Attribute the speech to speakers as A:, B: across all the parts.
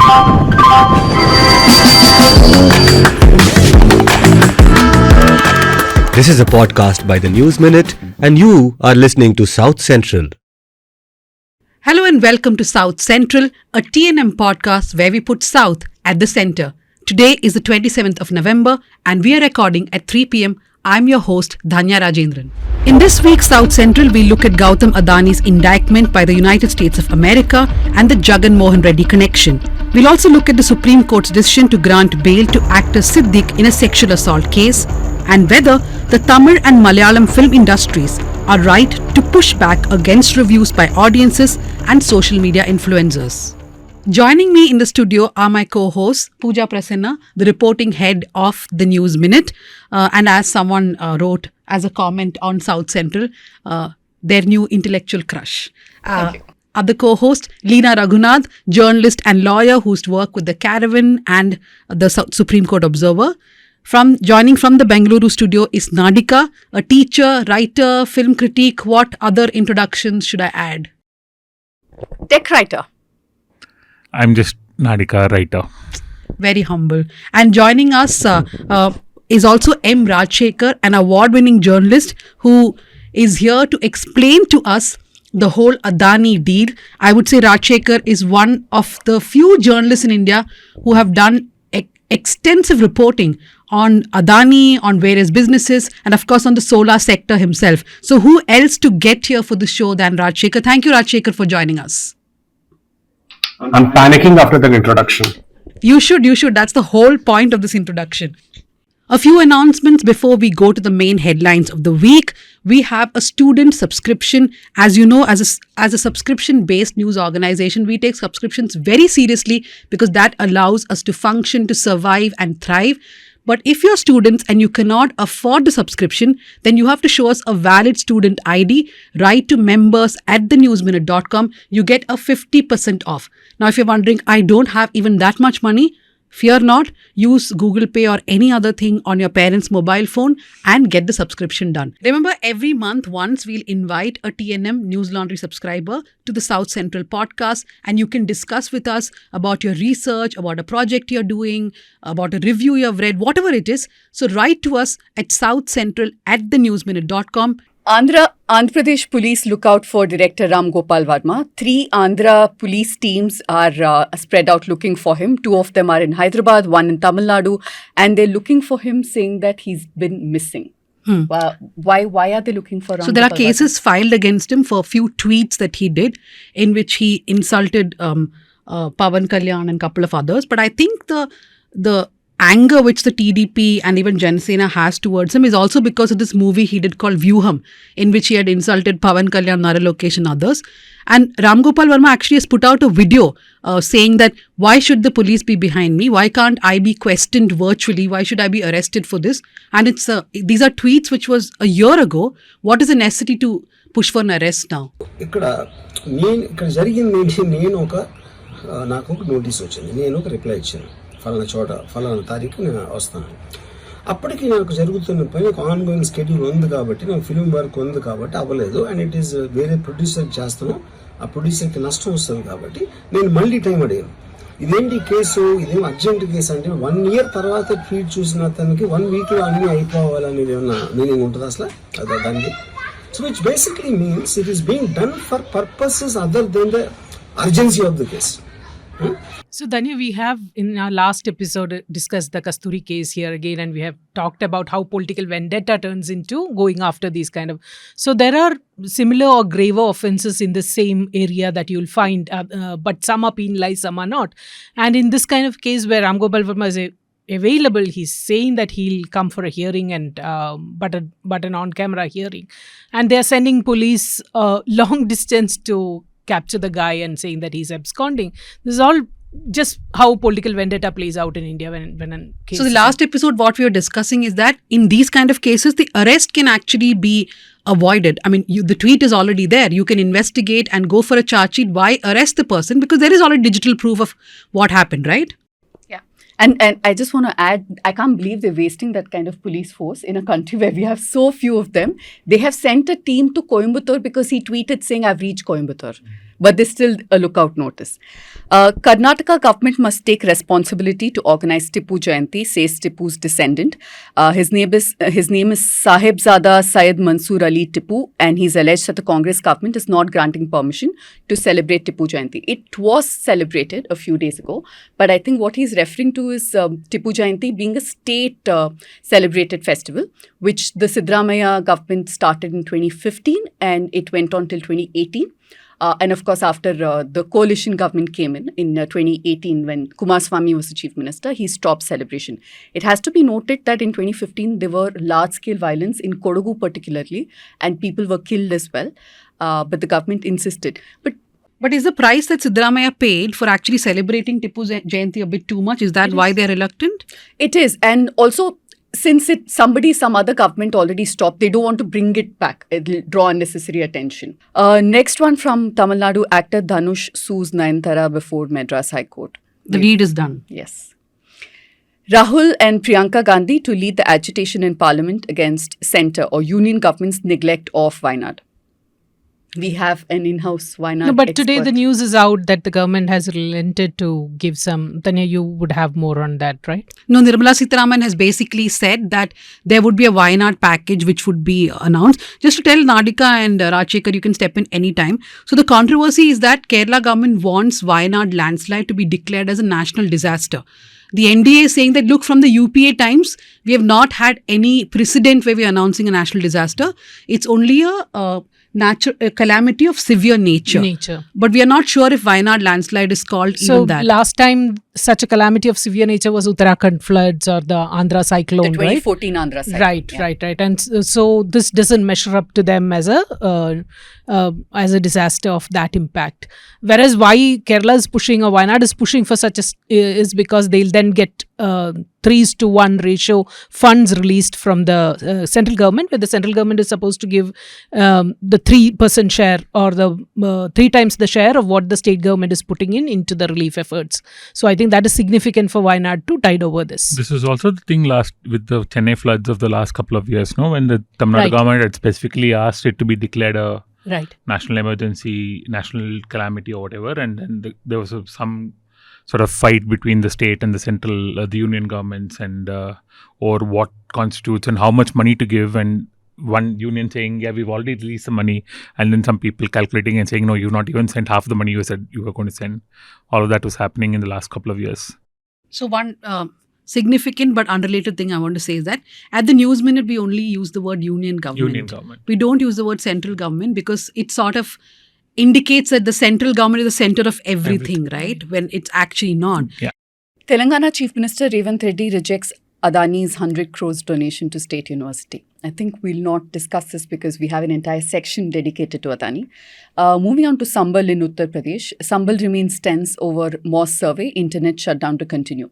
A: This is a podcast by the News Minute, and you are listening to South Central.
B: Hello and welcome to South Central, a TNM podcast where we put South at the center. Today is the 27th of November and we are recording at 3 p.m. I'm your host, Dhanya Rajendran. In this week's South Central, we look at Gautam Adani's indictment by the United States of America and the Jagan Mohan Reddy connection. We'll also look at the Supreme Court's decision to grant bail to actor Siddique in a sexual assault case and whether the Tamil and Malayalam film industries are right to push back against reviews by audiences and social media influencers. Joining me in the studio are my co-hosts, Pooja Prasanna, the reporting head of the News Minute, and as someone wrote as a comment on South Central, their new intellectual crush. Other co-host, Leena Raghunath, journalist and lawyer who's worked with the Caravan and the Supreme Court Observer. Joining from the Bengaluru studio is Nadika, a teacher, writer, film critique. What other introductions should I add?
C: Tech writer.
D: I'm just Nadika, writer.
B: Very humble. And joining us is also M. Rajshekhar, an award-winning journalist who is here to explain to us the whole Adani deal. I would say Rajshekhar is one of the few journalists in India who have done extensive reporting on Adani, on various businesses, and of course on the solar sector himself. So who else to get here for the show than Rajshekhar? Thank you, Rajshekhar, for joining us.
E: I'm panicking after that introduction.
B: You should. That's the whole point of this introduction. A few announcements before we go to the main headlines of the week. We have a student subscription. As you know, as a subscription-based news organization, we take subscriptions very seriously because that allows us to function, to survive and thrive. But if you're students and you cannot afford the subscription, then you have to show us a valid student ID. Write to members@thenewsminute.com. You get a 50% off. Now, if you're wondering, I don't have even that much money, fear not. Use Google Pay or any other thing on your parents' mobile phone and get the subscription done. Remember, every month once we'll invite a TNM News Laundry subscriber to the South Central podcast, and you can discuss with us about your research, about a project you're doing, about a review you've read, whatever it is. So write to us at southcentral@thenewsminute.com.
C: Andhra Pradesh police look out for director Ram Gopal Varma. 3 Andhra police teams are spread out looking for him. 2 of them are in Hyderabad, 1 in Tamil Nadu, and they're looking for him, saying that he's been missing. Why are they looking for Ram
B: So there are
C: Gopal
B: cases filed against him for a few tweets that he did in which he insulted Pawan Kalyan and a couple of others. But I think the anger which the TDP and even Janasena has towards him is also because of this movie he did called Vyuham, in which he had insulted Pawan Kalyan, Nara Lokesh and others. And Ram Gopal Varma actually has put out a video saying that why should the police be behind me? Why can't I be questioned virtually? Why should I be arrested for this? And these are tweets which was a year ago. What is the necessity to push for an arrest now?
F: నాకు ఒక notice వచ్చింది. నేను ఒక reply ఇచ్చాను, ఫలానా చోట ఫలానా తారీఖు నేను వస్తాను. అప్పటికి నాకు జరుగుతున్న పని ఒక ఆన్గోయింగ్ స్కెడ్యూల్ ఉంది కాబట్టి, నాకు ఫిలిం వర్క్ ఉంది కాబట్టి అవ్వలేదు. అండ్ ఇట్ ఈస్ వేరే ప్రొడ్యూసర్కి చేస్తాను, ఆ ప్రొడ్యూసర్కి నష్టం వస్తుంది కాబట్టి నేను మళ్ళీ టైం అడిగాను. ఇదేంటి కేసు, ఇదేం అర్జెంట్ కేసు అంటే 1 year తర్వాత ట్వీట్ చూసిన అతనికి 1 weekలో అన్నీ అయిపోవాలనేది ఏమన్నా మీనింగ్ ఉంటుంది అసలు దానికి? So which basically means it is being done for purposes other than the urgency of the case.
G: So Dhanya, we have in our last episode discussed the Kasturi case here again, and we have talked about how political vendetta turns into going after these kind of. So there are similar or graver offences in the same area that you'll find, but some are penalized, some are not. And in this kind of case where Ram Gopal Varma is available, he's saying that he'll come for a hearing and but an on-camera hearing, and they're sending police long distance to capture the guy and saying that he's absconding. This is all just how political vendetta plays out in India when a case.
B: So the last episode, what we were discussing is that in these kind of cases, the arrest can actually be avoided. I mean, the tweet is already there. You can investigate and go for a charge sheet. Why arrest the person? Because there is already digital proof of what happened, right?
C: Yeah. And I just want to add, I can't believe they're wasting that kind of police force in a country where we have so few of them. They have sent a team to Coimbatore because he tweeted saying, I've reached Coimbatore. but there's still a lookout notice. Karnataka government must take responsibility to organize Tipu Jayanti, says Tipu's descendant. His name is Sahibzada Syed Mansoor Ali Tipu, and he's alleged that the Congress government is not granting permission to celebrate Tipu Jayanti. It was celebrated a few days ago, but I think what he's referring to is Tipu Jayanti being a state celebrated festival, which the Siddaramaiah government started in 2015 and it went on till 2018. And of course, after the coalition government came in 2018, when Kumaraswamy was the chief minister, he stopped celebration. It has to be noted that in 2015, there were large-scale violence in Kodagu particularly, and people were killed as well. But the government insisted.
B: But is the price that Siddaramaiah paid for actually celebrating Tipu Jayanti a bit too much? Is that why they're reluctant?
C: It is. And also, since some other government already stopped, they don't want to bring it back. It'll draw unnecessary attention. Next one from Tamil Nadu, actor Dhanush sues Nayanthara before Madras High Court.
B: The deed is done.
C: Yes. Rahul and Priyanka Gandhi to lead the agitation in Parliament against centre or union government's neglect of Wayanad. We have an in-house Wayanad
G: No, but
C: expert.
G: today the news is out that the government has relented to give some. Dhanya, you would have more on that, right?
B: No, Nirmala Sitharaman has basically said that there would be a Wayanad package which would be announced. Just to tell Nadika and Rajshekhar, you can step in anytime. So the controversy is that Kerala government wants Wayanad landslide to be declared as a national disaster. The NDA is saying that, look, from the UPA times, we have not had any precedent where we are announcing a national disaster. It's only a calamity of severe nature. But we are not sure if Wayanad landslide is called even that.
G: So last time such a calamity of severe nature was Uttarakhand floods or the Andhra cyclone,
C: the 2014 Andhra cyclone.
G: Right. And so this doesn't measure up to them as a disaster of that impact. Whereas why Kerala is pushing or Wayanad is pushing for such is because they'll then get 3:1 ratio funds released from the central government, where the central government is supposed to give the 3% share or the 3 times the share of what the state government is putting into the relief efforts. So I think that is significant for Wayanad to tide over this.
D: This was also the thing last with the Chennai floods of the last couple of years, no? When the Tamil Nadu government had specifically asked it to be declared a national emergency, national calamity or whatever, and then there was some sort of fight between the state and the central, the union governments, and or what constitutes and how much money to give, and one union saying, yeah, we've already released the money, and then some people calculating and saying, no, you've not even sent half the money you said you were going to send. All of that was happening in the last couple of years.
B: So one significant but unrelated thing I want to say is that at the News Minute, we only use the word union government. We don't use the word central government because it sort of indicates that the central government is the center of everything, right? When it's actually not.
D: Yeah.
C: Telangana Chief Minister Revanth Reddy rejects Adani's 100 crores donation to State University. I think we'll not discuss this because we have an entire section dedicated to Adani. Moving on to Sambhal in Uttar Pradesh. Sambhal remains tense over mosque survey, internet shutdown to continue.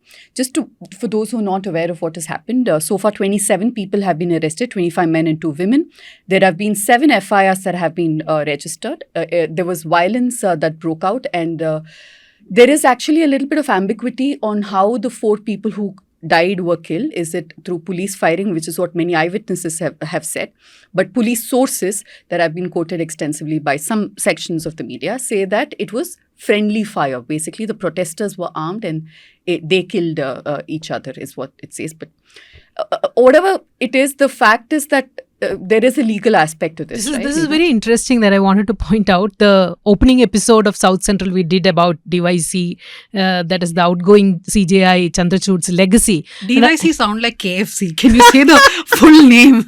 C: For those who are not aware of what has happened, so far 27 people have been arrested, 25 men and 2 women. There have been 7 FIRs that have been registered. There was violence that broke out, and there is actually a little bit of ambiguity on how the 4 people who died were killed. Is it through police firing, which is what many eyewitnesses have said? But police sources that have been quoted extensively by some sections of the media say that it was friendly fire. Basically, the protesters were armed and they killed each other, is what it says. But whatever it is, the fact is that there is a legal aspect to this.
G: This is very interesting that I wanted to point out. The opening episode of South Central we did about DYC, that is the outgoing CJI Chandrachud's legacy.
B: DYC sound like KFC. Can you say the full name?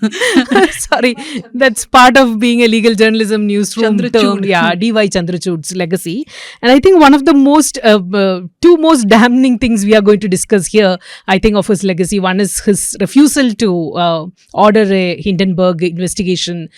G: Sorry, that's part of being a legal journalism newsroom term.
B: Chandrachud.
G: Yeah, DY Chandrachud's legacy. And I think one of the most, 2 most damning things we are going to discuss here, I think, of his legacy. One is his refusal to order a Hindenburg investigation,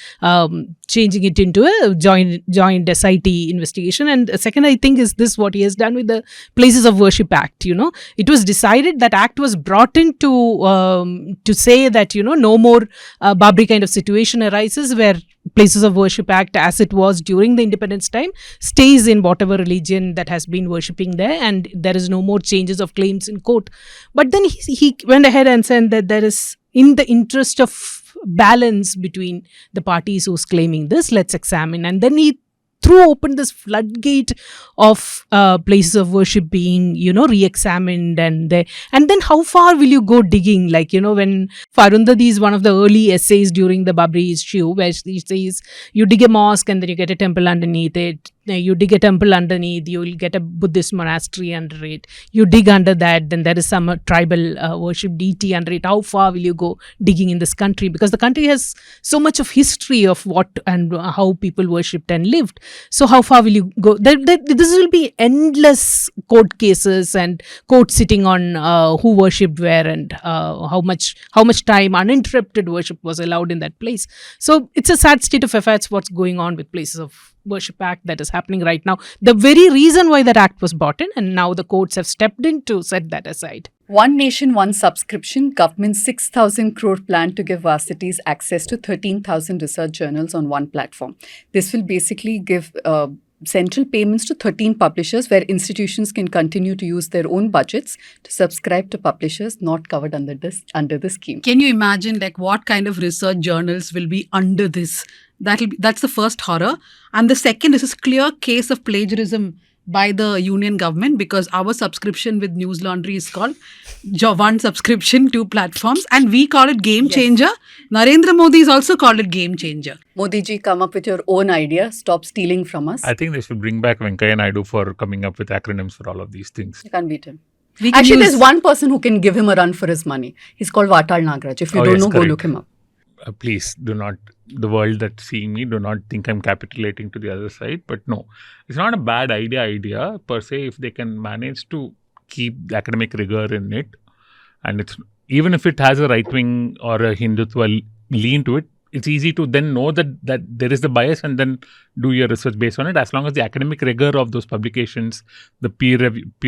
G: changing it into a joint SIT investigation. And second, I think, is this what he has done with the Places of Worship Act. It was decided that act was brought in to say that no more Babri kind of situation arises where Places of Worship Act, as it was during the independence time, stays in whatever religion that has been worshipping there, and there is no more changes of claims in court. But then he went ahead and said that there is, in the interest of balance between the parties who's claiming this, let's examine. And then he threw open this floodgate of places of worship being, re-examined, and then how far will you go digging? Like, when Farundhati is one of the early essays during the Babri issue, where she says you dig a mosque and then you get a temple underneath it. You dig a temple underneath, you will get a Buddhist monastery under it. You dig under that, then there is some tribal worship deity under it. How far will you go digging in this country? Because the country has so much of history of what and how people worshipped and lived. So how far will you go? This will be endless court cases and court sitting on who worshipped where and how much time uninterrupted worship was allowed in that place. So it's a sad state of affairs what's going on with Places of Worship Act that is happening right now. The very reason why that act was brought in, and now the courts have stepped in to set that aside.
C: One nation, one subscription. Government's 6,000 crore plan to give varsities access to 13,000 research journals on one platform. This will basically give central payments to 13 publishers, where institutions can continue to use their own budgets to subscribe to publishers not covered under the scheme.
B: Can you imagine like what kind of research journals will be under this? That's the first horror. And the second is a clear case of plagiarism by the union government, because our subscription with newslaundry is called one subscription, 2 platforms, and we call it game changer. Narendra Modi has also called it game changer.
C: Modi ji, come up with your own idea. Stop stealing from us.
D: I think they should bring back Venkaiah Naidu for coming up with acronyms for all of these things.
C: You can't beat him. Actually, there's one person who can give him a run for his money. He's called Vatal Nagraj. If you don't know,
D: correct.
C: Go look him up.
D: Please do not, the world that's seeing me, do not think I'm capitulating to the other side. But no, it's not a bad idea per se, if they can manage to keep the academic rigor in it. And it's, even if it has a right wing or a Hindutva lean to it, it's easy to then know that there is the bias and then do your research based on it, as long as the academic rigor of those publications, the peer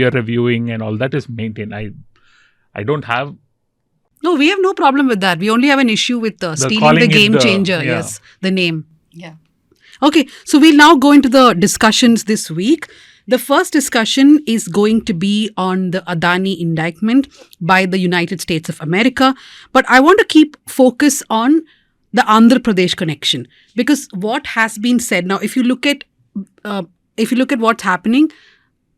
D: reviewing and all that is maintained. I don't have...
B: No, we have no problem with that. We only have an issue with stealing the game changer.
D: Yeah.
B: Yes, the name.
C: Yeah.
B: Okay, so we'll now go into the discussions this week. The first discussion is going to be on the Adani indictment by the United States of America. But I want to keep focus on the Andhra Pradesh connection, because what has been said now, if you look at what's happening,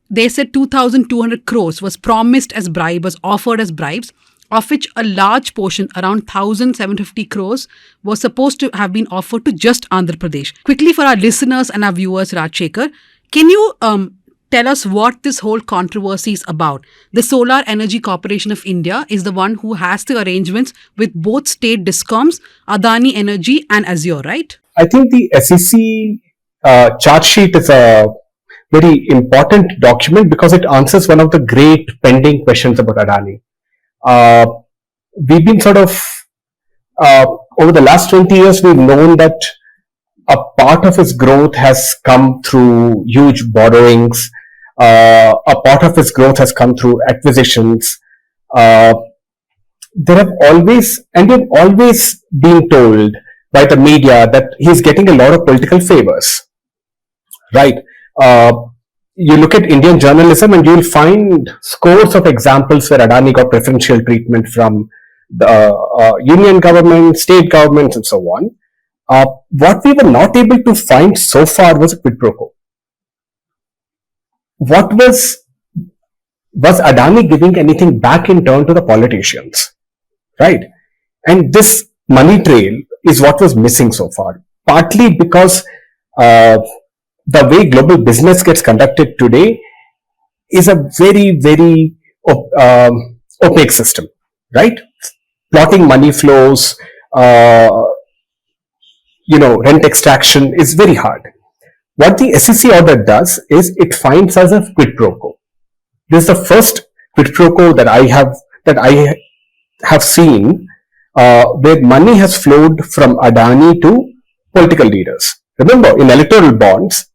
B: they said 2,200 crores was promised as bribe, was offered as bribes, of which a large portion, around 1,750 crores, was supposed to have been offered to just Andhra Pradesh. Quickly for our listeners and our viewers, Rajshekhar, can you tell us what this whole controversy is about? The Solar Energy Corporation of India is the one who has the arrangements with both state discoms, Adani Energy and Azure, right?
E: I think the SEC charge sheet is a very important document because it answers one of the great pending questions about Adani. We've been sort of, over the last 20 years, we've known that a part of his growth has come through huge borrowings. A part of his growth has come through acquisitions. We've always been told by the media that he's getting a lot of political favors, right? You look at Indian journalism and you'll find scores of examples where Adani got preferential treatment from the union government, state governments, and so on. What we were not able to find so far was a quid pro quo. What was Adani giving anything back in turn to the politicians, right? And this money trail is what was missing so far, partly because the way global business gets conducted today is a very, very opaque system, right? Plotting money flows, rent extraction is very hard. What the SEC order does is it finds us a quid pro quo. This is the first quid pro quo that I have seen where money has flowed from Adani to political leaders. Remember, in electoral bonds,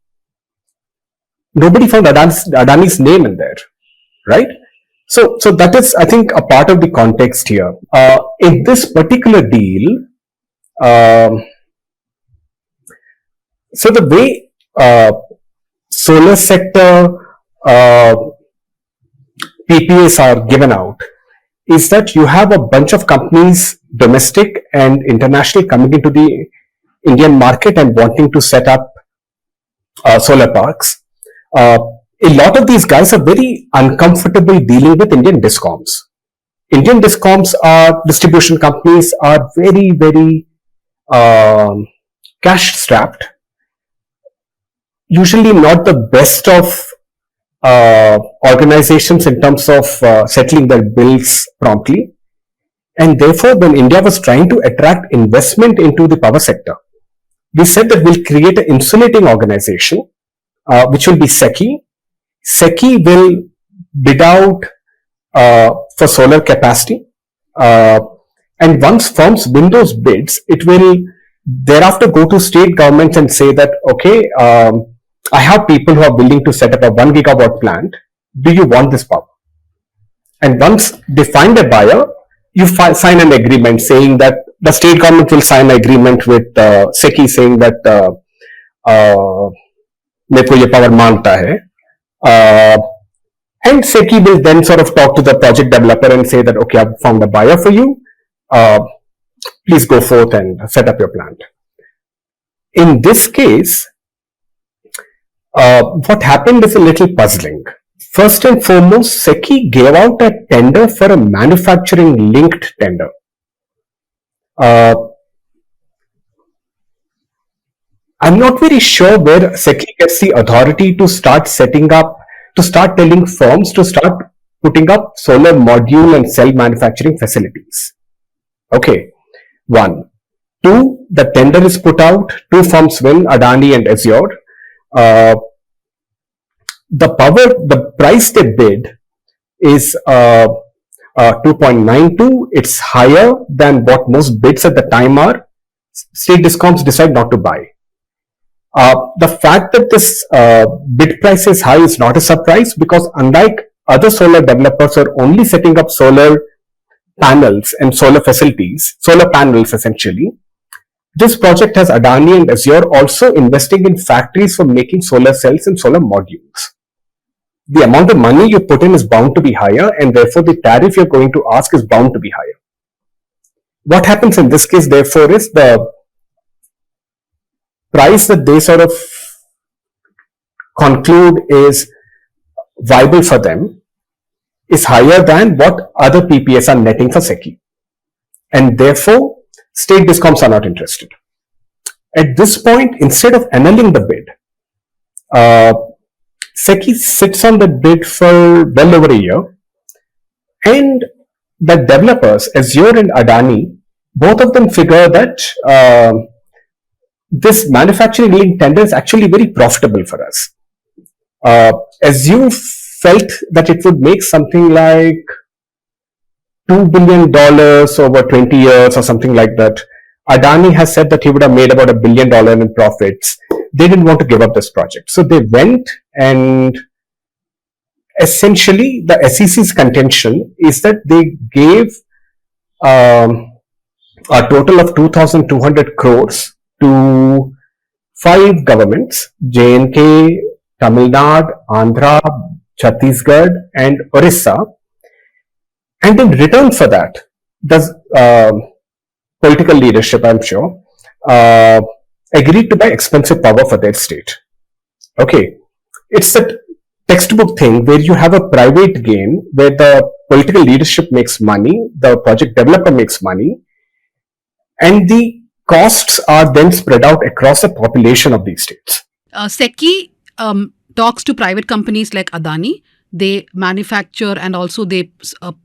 E: nobody found Adani's name in there, right? So that is, I think, a part of the context here. In this particular deal, so the way solar sector PPAs are given out is that you have a bunch of companies, domestic and international, coming into the Indian market and wanting to set up solar parks. A lot of these guys are very uncomfortable dealing with Indian discoms. Indian discoms are distribution companies are very, very cash strapped. Usually not the best of organizations in terms of settling their bills promptly. And therefore, when India was trying to attract investment into the power sector, we said that we'll create an insulating organization, which will be SECI. SECI will bid out for solar capacity. And once firms win those bids, it will thereafter go to state governments and say that, okay, I have people who are willing to set up a 1 gigawatt plant. Do you want this power? And once they find a buyer, you sign an agreement saying that the state government will sign an agreement with SECI saying that मेरे को ये power मांगता है. And SECI will then sort of talk to the project developer and say that, okay, I've found a buyer for you. Please go forth and set up your plant. In this case, what happened is a little puzzling. First and foremost, SECI gave out a tender for a manufacturing linked tender. I'm not very sure where SECI gets the authority to start setting up, to start telling firms to start putting up solar module and cell manufacturing facilities. Okay, 1. 2, the tender is put out, 2 firms win, Adani and Azure. The price they bid is 2.92. It's higher than what most bids at the time are. State discoms decide not to buy. The fact that this bid price is high is not a surprise because unlike other solar developers who are only setting up solar panels and solar facilities, solar panels essentially, this project has Adani and Azure also investing in factories for making solar cells and solar modules. The amount of money you put in is bound to be higher and therefore the tariff you're going to ask is bound to be higher. What happens in this case therefore is the price that they sort of conclude is viable for them is higher than what other PPAs are netting for SECI. And therefore, state discoms are not interested. At this point, instead of annulling the bid, SECI sits on the bid for well over a year, and the developers, Azure and Adani, both of them figure that this manufacturing link tender is actually very profitable for us. Azure felt that it would make something like $2 billion over 20 years or something like that. Adani has said that he would have made about $1 billion in profits. They didn't want to give up this project. So they went and essentially the SEC's contention is that they gave a total of 2,200 crores to 5 governments, J&K, Tamil Nadu, Andhra, Chhattisgarh and Orissa. And in return for that, the political leadership, I'm sure, agreed to buy expensive power for their state. Okay, it's a textbook thing where you have a private gain where the political leadership makes money, the project developer makes money, and the costs are then spread out across the population of these states.
B: SECI talks to private companies like Adani. They manufacture and also they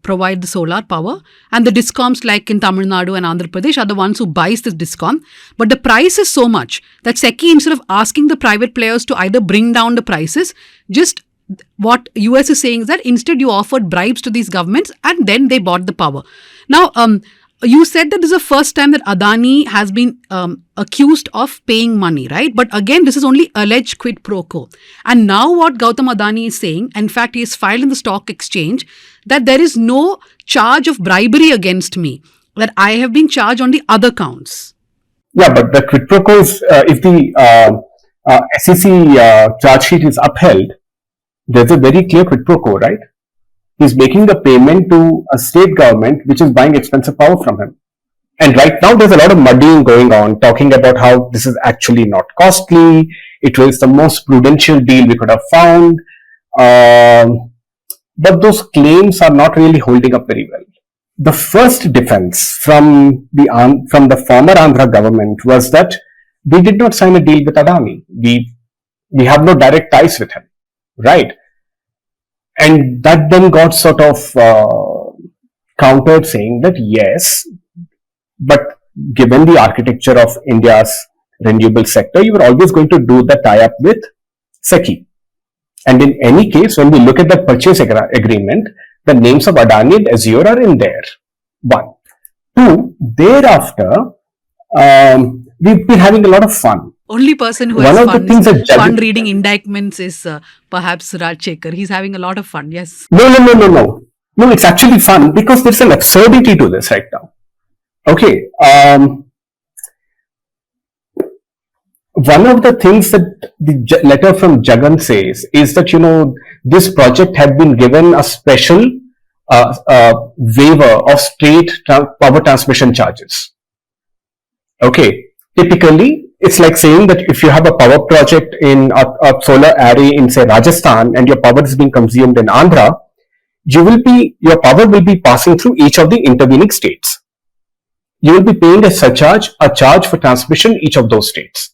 B: provide the solar power. And the discoms like in Tamil Nadu and Andhra Pradesh are the ones who buys this discom. But the price is so much that SECI, instead of asking the private players to either bring down the prices, just what US is saying is that instead you offered bribes to these governments and then they bought the power. Now, you said that this is the first time that Adani has been accused of paying money, right? But again, this is only alleged quid pro quo. And now what Gautam Adani is saying, in fact, he has filed in the stock exchange that there is no charge of bribery against me, that I have been charged on the other counts.
E: Yeah, but the quid pro quo is, if the SEC charge sheet is upheld, there's a very clear quid pro quo, right? He's making the payment to a state government which is buying expensive power from him. And right now there's a lot of muddying going on, talking about how this is actually not costly. It was the most prudential deal we could have found. But those claims are not really holding up very well. The first defense from the former Andhra government was that we did not sign a deal with Adani. We have no direct ties with him, right? And that then got sort of countered, saying that yes, but given the architecture of India's renewable sector, you were always going to do the tie-up with SECI. And in any case, when we look at the purchase agreement, the names of Adani and Azure are in there. 1. 2. Thereafter, we've been having a lot of fun.
B: Only person who
E: One
B: has
E: of the things that
B: fun reading indictments is perhaps Rajshekhar. He's having a lot of fun, yes.
E: No, it's actually fun because there's an absurdity to this right now. Okay. One of the things that the letter from Jagan says is that, this project had been given a special waiver of state power transmission charges. Okay. Typically, it's like saying that if you have a power project in a solar array in, say, Rajasthan, and your power is being consumed in Andhra, your power will be passing through each of the intervening states. You will be paying a charge for transmission each of those states.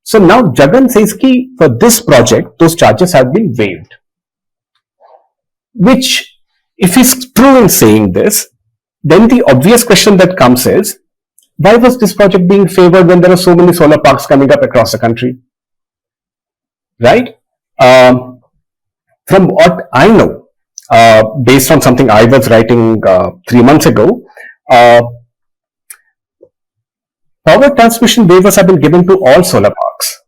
E: So now Jagan says that for this project, those charges have been waived. Which, if he's true in saying this, then the obvious question that comes is, why was this project being favored when there are so many solar parks coming up across the country? Right? From what I know, based on something I was writing 3 months ago, power transmission waivers have been given to all solar parks.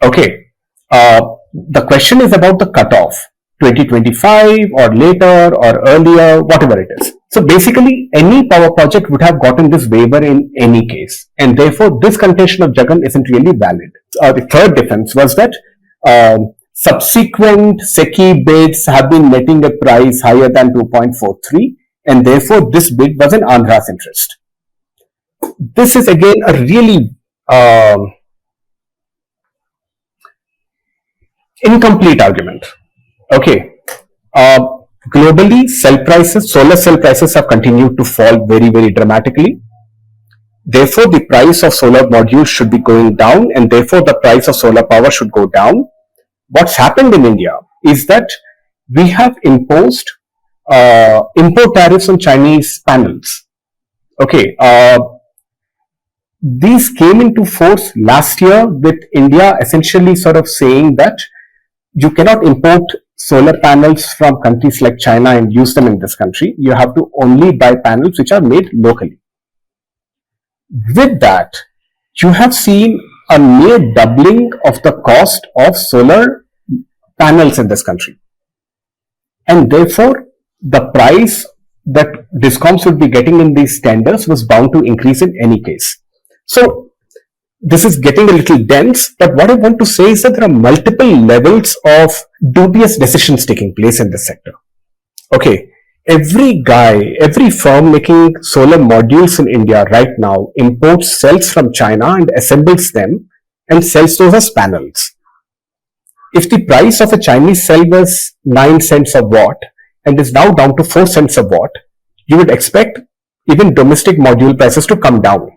E: Okay. The question is about the cutoff, 2025 or later or earlier, whatever it is. So basically, any power project would have gotten this waiver in any case. And therefore, this contention of Jagan isn't really valid. The third defense was that subsequent SECI bids have been netting a price higher than 2.43, and therefore this bid was in Andhra's interest. This is again a really incomplete argument. Okay. Globally, solar cell prices have continued to fall very, very dramatically. Therefore, the price of solar modules should be going down, and therefore the price of solar power should go down. What's happened in India is that we have imposed import tariffs on Chinese panels. Okay. These came into force last year, with India essentially sort of saying that you cannot import solar panels from countries like China and use them in this country. You have to only buy panels which are made locally. With that, you have seen a near doubling of the cost of solar panels in this country. And therefore, the price that discoms would be getting in these tenders was bound to increase in any case. So, this is getting a little dense, but what I want to say is that there are multiple levels of dubious decisions taking place in this sector. Okay, every firm making solar modules in India right now imports cells from China and assembles them and sells those as panels. If the price of a Chinese cell was 9 cents a watt and is now down to 4 cents a watt, you would expect even domestic module prices to come down.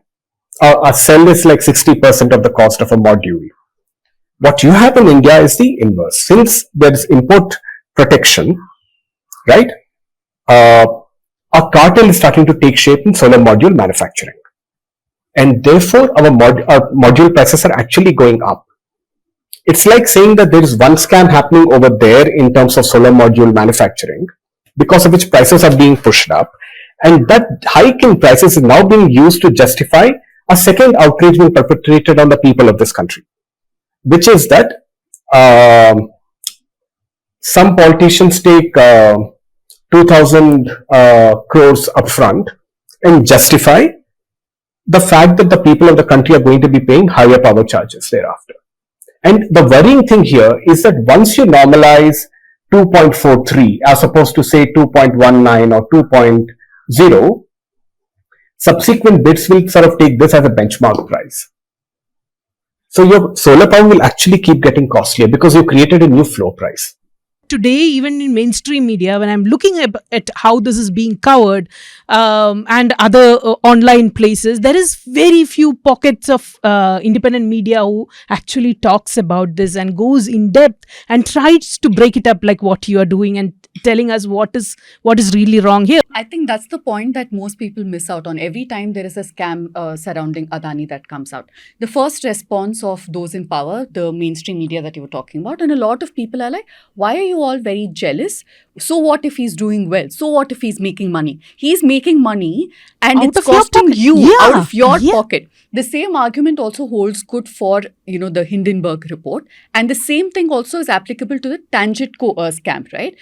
E: A cell is like 60% of the cost of a module. What you have in India is the inverse. Since there is import protection, right, a cartel is starting to take shape in solar module manufacturing. And therefore, our module prices are actually going up. It's like saying that there is one scam happening over there in terms of solar module manufacturing, because of which prices are being pushed up. And that hike in prices is now being used to justify a second outrage being perpetrated on the people of this country, which is that some politicians take 2,000 crores upfront and justify the fact that the people of the country are going to be paying higher power charges thereafter. And the worrying thing here is that once you normalize 2.43 as opposed to say 2.19 or 2.0, Subsequent bids will sort of take this as a benchmark price. So your solar power will actually keep getting costlier because you created a new floor price.
G: Today, even in mainstream media, when I'm looking at how this is being covered and other online places, there is very few pockets of independent media who actually talks about this and goes in depth and tries to break it up like what you are doing and telling us what is really wrong here.
C: I think that's the point that most people miss out on. Every time there is a scam surrounding Adani that comes out, the first response of those in power, the mainstream media that you were talking about, and a lot of people are like, why are you all very jealous? So what if he's doing well? So what if he's making money? He's making money and
G: Out
C: it's
G: of your
C: costing
G: pocket.
C: you
G: Yeah.
C: out of your
G: Yeah.
C: pocket. The same argument also holds good for, the Hindenburg report. And the same thing also is applicable to the Tangitco scam, right?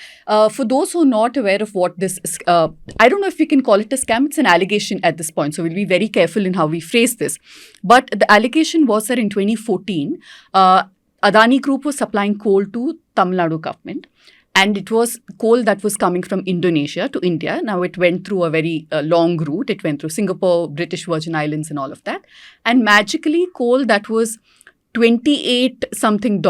C: For those who are not aware of what this, I don't know if we can call it a scam. It's an allegation at this point. So we'll be very careful in how we phrase this. But the allegation was that in 2014, Adani Group was supplying coal to Tamil Nadu government. And it was coal that was coming from Indonesia to India. Now it went through a very long route. It went through Singapore, British Virgin Islands and all of that. And magically coal that was $28 something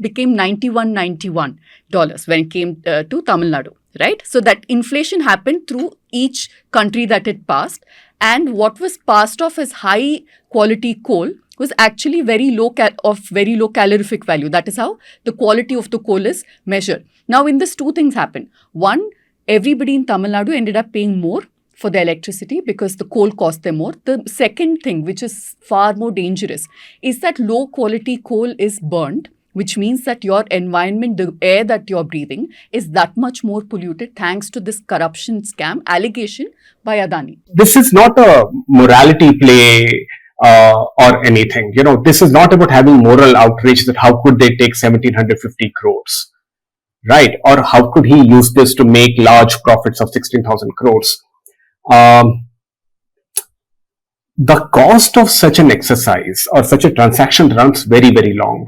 C: became $91.91 when it came to Tamil Nadu, right? So that inflation happened through each country that it passed. And what was passed off as high quality coal was actually very low calorific value. That is how the quality of the coal is measured. Now, in this, two things happened. One, everybody in Tamil Nadu ended up paying more for the electricity because the coal cost them more. The second thing, which is far more dangerous, is that low quality coal is burned, which means that your environment, the air that you're breathing, is that much more polluted thanks to this corruption scam allegation by Adani.
E: This is not a morality play or anything. This is not about having moral outrage that how could they take 1,750 crores, right? Or how could he use this to make large profits of 16,000 crores? The cost of such an exercise or such a transaction runs very, very long.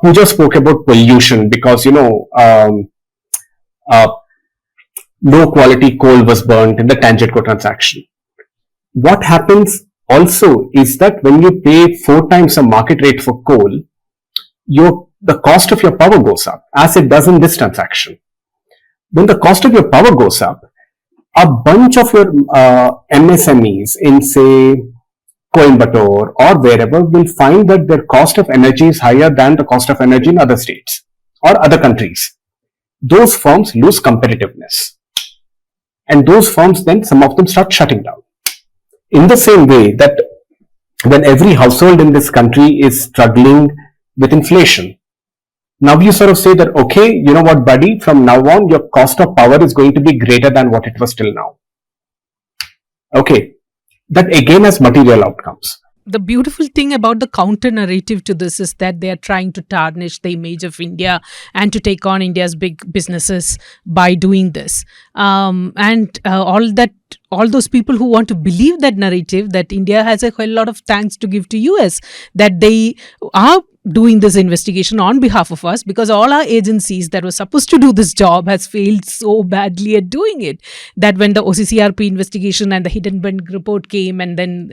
E: Pooja spoke about pollution because, low quality coal was burnt in the Tangitco transaction. What happens also is that when you pay 4 times the market rate for coal, the cost of your power goes up, as it does in this transaction. When the cost of your power goes up, a bunch of your MSMEs in, say, Coimbatore or wherever will find that their cost of energy is higher than the cost of energy in other states or other countries. Those firms lose competitiveness. And those firms then, some of them start shutting down. In the same way that when every household in this country is struggling with inflation, now you sort of say that, okay, you know what, buddy, from now on, your cost of power is going to be greater than what it was till now. Okay, that again has material outcomes.
G: The beautiful thing about the counter narrative to this is that they are trying to tarnish the image of India and to take on India's big businesses by doing this. All those people who want to believe that narrative that India has a whole lot of thanks to give to US, that they are doing this investigation on behalf of us because all our agencies that were supposed to do this job has failed so badly at doing it that when the OCCRP investigation and the Hindenburg report came and then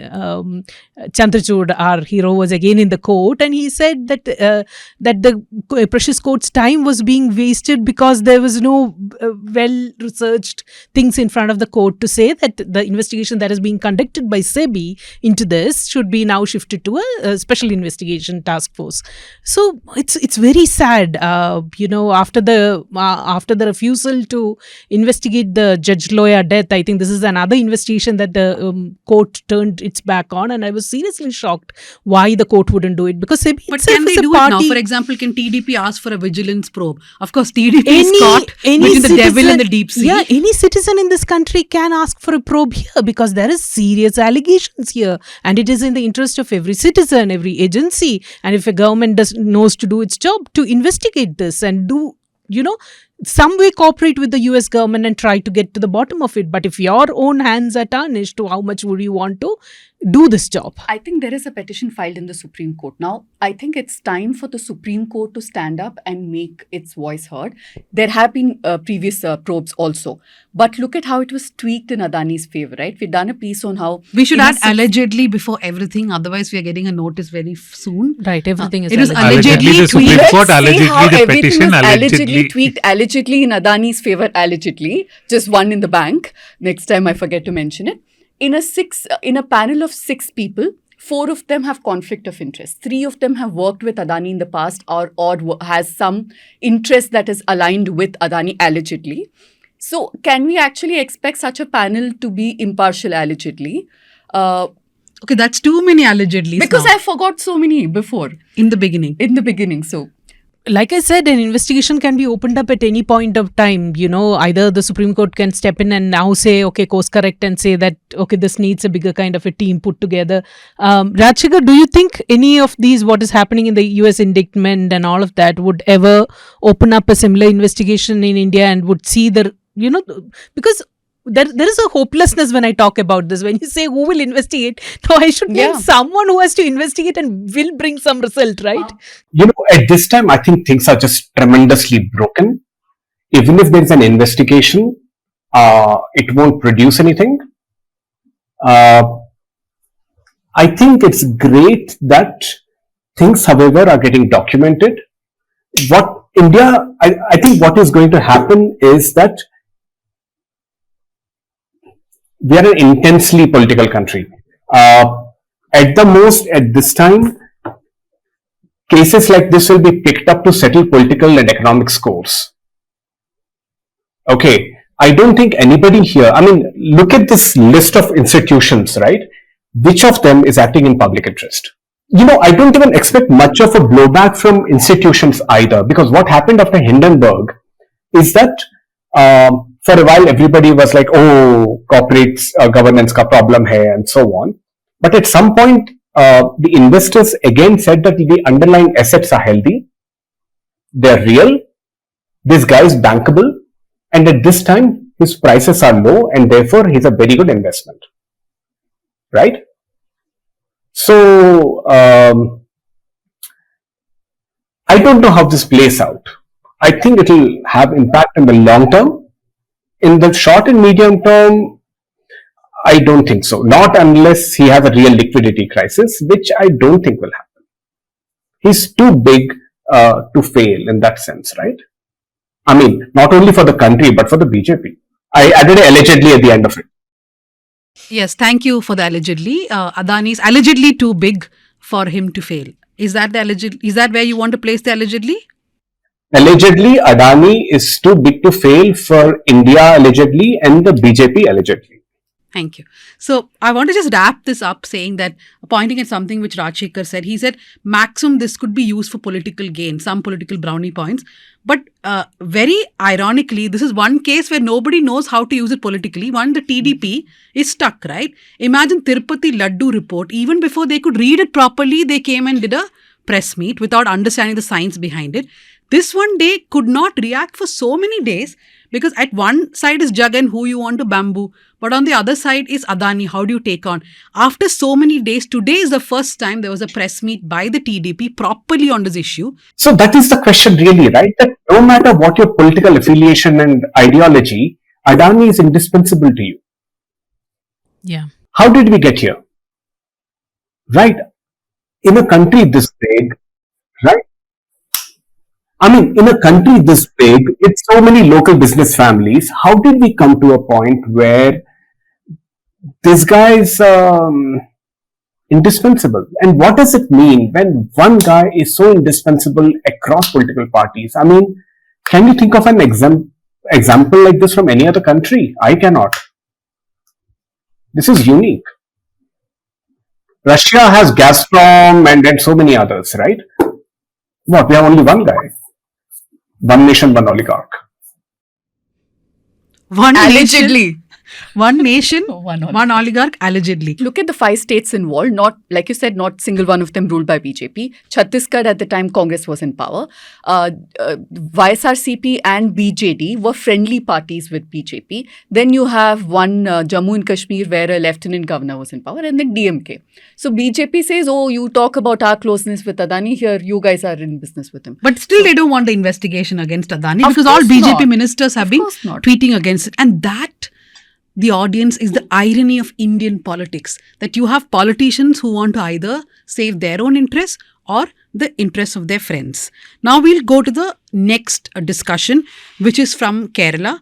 G: Chandrachud, our hero, was again in the court and he said that the precious court's time was being wasted because there was no well-researched things in front of the court to say that the investigation that is being conducted by SEBI into this should be now shifted to a special investigation task force. So it's very sad, after the refusal to investigate the Judge Loya death. I think this is another investigation that the court turned its back on, and I was seriously shocked why the court wouldn't do it because SEBI
B: But can they do it now? For example, can TDP ask for a vigilance probe? Of course, TDP is caught between the devil and the deep sea.
G: Yeah, any citizen in this country can ask for a probe here because there is serious allegations here, and it is in the interest of every citizen, every agency, and if a government knows to do its job to investigate this and do, some way cooperate with the US government and try to get to the bottom of it. But if your own hands are tarnished, to how much would you want to do this job?
C: I think there is a petition filed in the Supreme Court. Now, I think it's time for the Supreme Court to stand up and make its voice heard. There have been previous probes also. But look at how it was tweaked in Adani's favor, right? We've done a piece on how...
B: We should add allegedly before everything, otherwise we are getting a notice very soon.
G: Right, everything is
B: it was
D: allegedly
B: allegedly
D: the Supreme
B: tweaked.
D: Court,
C: Let's see
D: allegedly
C: how
D: the
C: everything
D: petition,
C: was
D: allegedly
C: tweaked allegedly in Adani's favor, allegedly. Just one in the bank. Next time I forget to mention it. In a panel of 6 people, 4 of them have conflict of interest. 3 of them have worked with Adani in the past or has some interest that is aligned with Adani allegedly. So can we actually expect such a panel to be impartial allegedly?
B: Okay, that's too many allegedly.
C: Because I forgot so many before.
B: In the beginning.
C: So
G: like I said, an investigation can be opened up at any point of time. Either the Supreme Court can step in and now say, okay, course correct and say that, okay, this needs a bigger kind of a team put together. Rajshekhar, do you think any of these, what is happening in the US indictment and all of that would ever open up a similar investigation in India and would see because there is a hopelessness when I talk about this. When you say who will investigate, no, I should name someone who has to investigate and will bring some result, right?
E: At this time, I think things are just tremendously broken. Even if there is an investigation, it won't produce anything. I think it's great that things, however, are getting documented. I think what is going to happen is that we are an intensely political country. At the most, at this time, cases like this will be picked up to settle political and economic scores. Okay, I don't think anybody here, look at this list of institutions, right? Which of them is acting in public interest? I don't even expect much of a blowback from institutions either, because what happened after Hindenburg is that for a while everybody was like, oh, corporate governance ka problem hai and so on. But at some point, the investors again said that the underlying assets are healthy, they're real, this guy is bankable, and at this time his prices are low and therefore he's a very good investment. Right? So, I don't know how this plays out. I think it will have impact in the long term. In the short and medium term, I don't think so. Not unless he has a real liquidity crisis, which I don't think will happen. He's too big to fail in that sense, right? Not only for the country, but for the BJP. I added allegedly at the end of it.
B: Yes, thank you for the allegedly. Adani is allegedly too big for him to fail. Is that where you want to place the allegedly?
E: Allegedly, Adani is too big to fail for India allegedly and the BJP allegedly.
B: Thank you. So I want to just wrap this up saying that, pointing at something which Rajshekhar said, he said, maximum this could be used for political gain, some political brownie points. But very ironically, this is one case where nobody knows how to use it politically. One, the TDP is stuck, right? Imagine Tirupati Laddu report. Even before they could read it properly, they came and did a press meet without understanding the science behind it. This one day could not react for so many days because at one side is Jagan, who you want to bamboo, but on the other side is Adani, how do you take on? After so many days, today is the first time there was a press meet by the TDP properly on this issue.
E: So that is the question really, right? That no matter what your political affiliation and ideology, Adani is indispensable to you.
G: Yeah.
E: How did we get here? Right? In a country this big, right? In a country this big, it's so many local business families. How did we come to a point where this guy is indispensable? And what does it mean when one guy is so indispensable across political parties? Can you think of an example like this from any other country? I cannot. This is unique. Russia has Gazprom and so many others, right? What? We have only one guy. One nation, one oligarch.
B: One
C: allegedly.
B: One nation,
C: One
B: one oligarch, allegedly.
C: Look at the 5 states involved, not, like you said, not single one of them ruled by BJP. Chhattisgarh, at the time Congress was in power. YSRCP and BJD were friendly parties with BJP. Then you have one Jammu and Kashmir where a lieutenant governor was in power, and then DMK. So BJP says, oh, you talk about our closeness with Adani, here you guys are in business with him.
B: But still, they don't want the investigation against Adani
C: Of
B: because all
C: course
B: BJP
C: not.
B: ministers have
C: Of
B: been
C: course not.
B: tweeting against it. And that, the audience, is the irony of Indian politics. That you have politicians who want to either save their own interests or the interests of their friends. Now we'll go to the next discussion, which is from Kerala.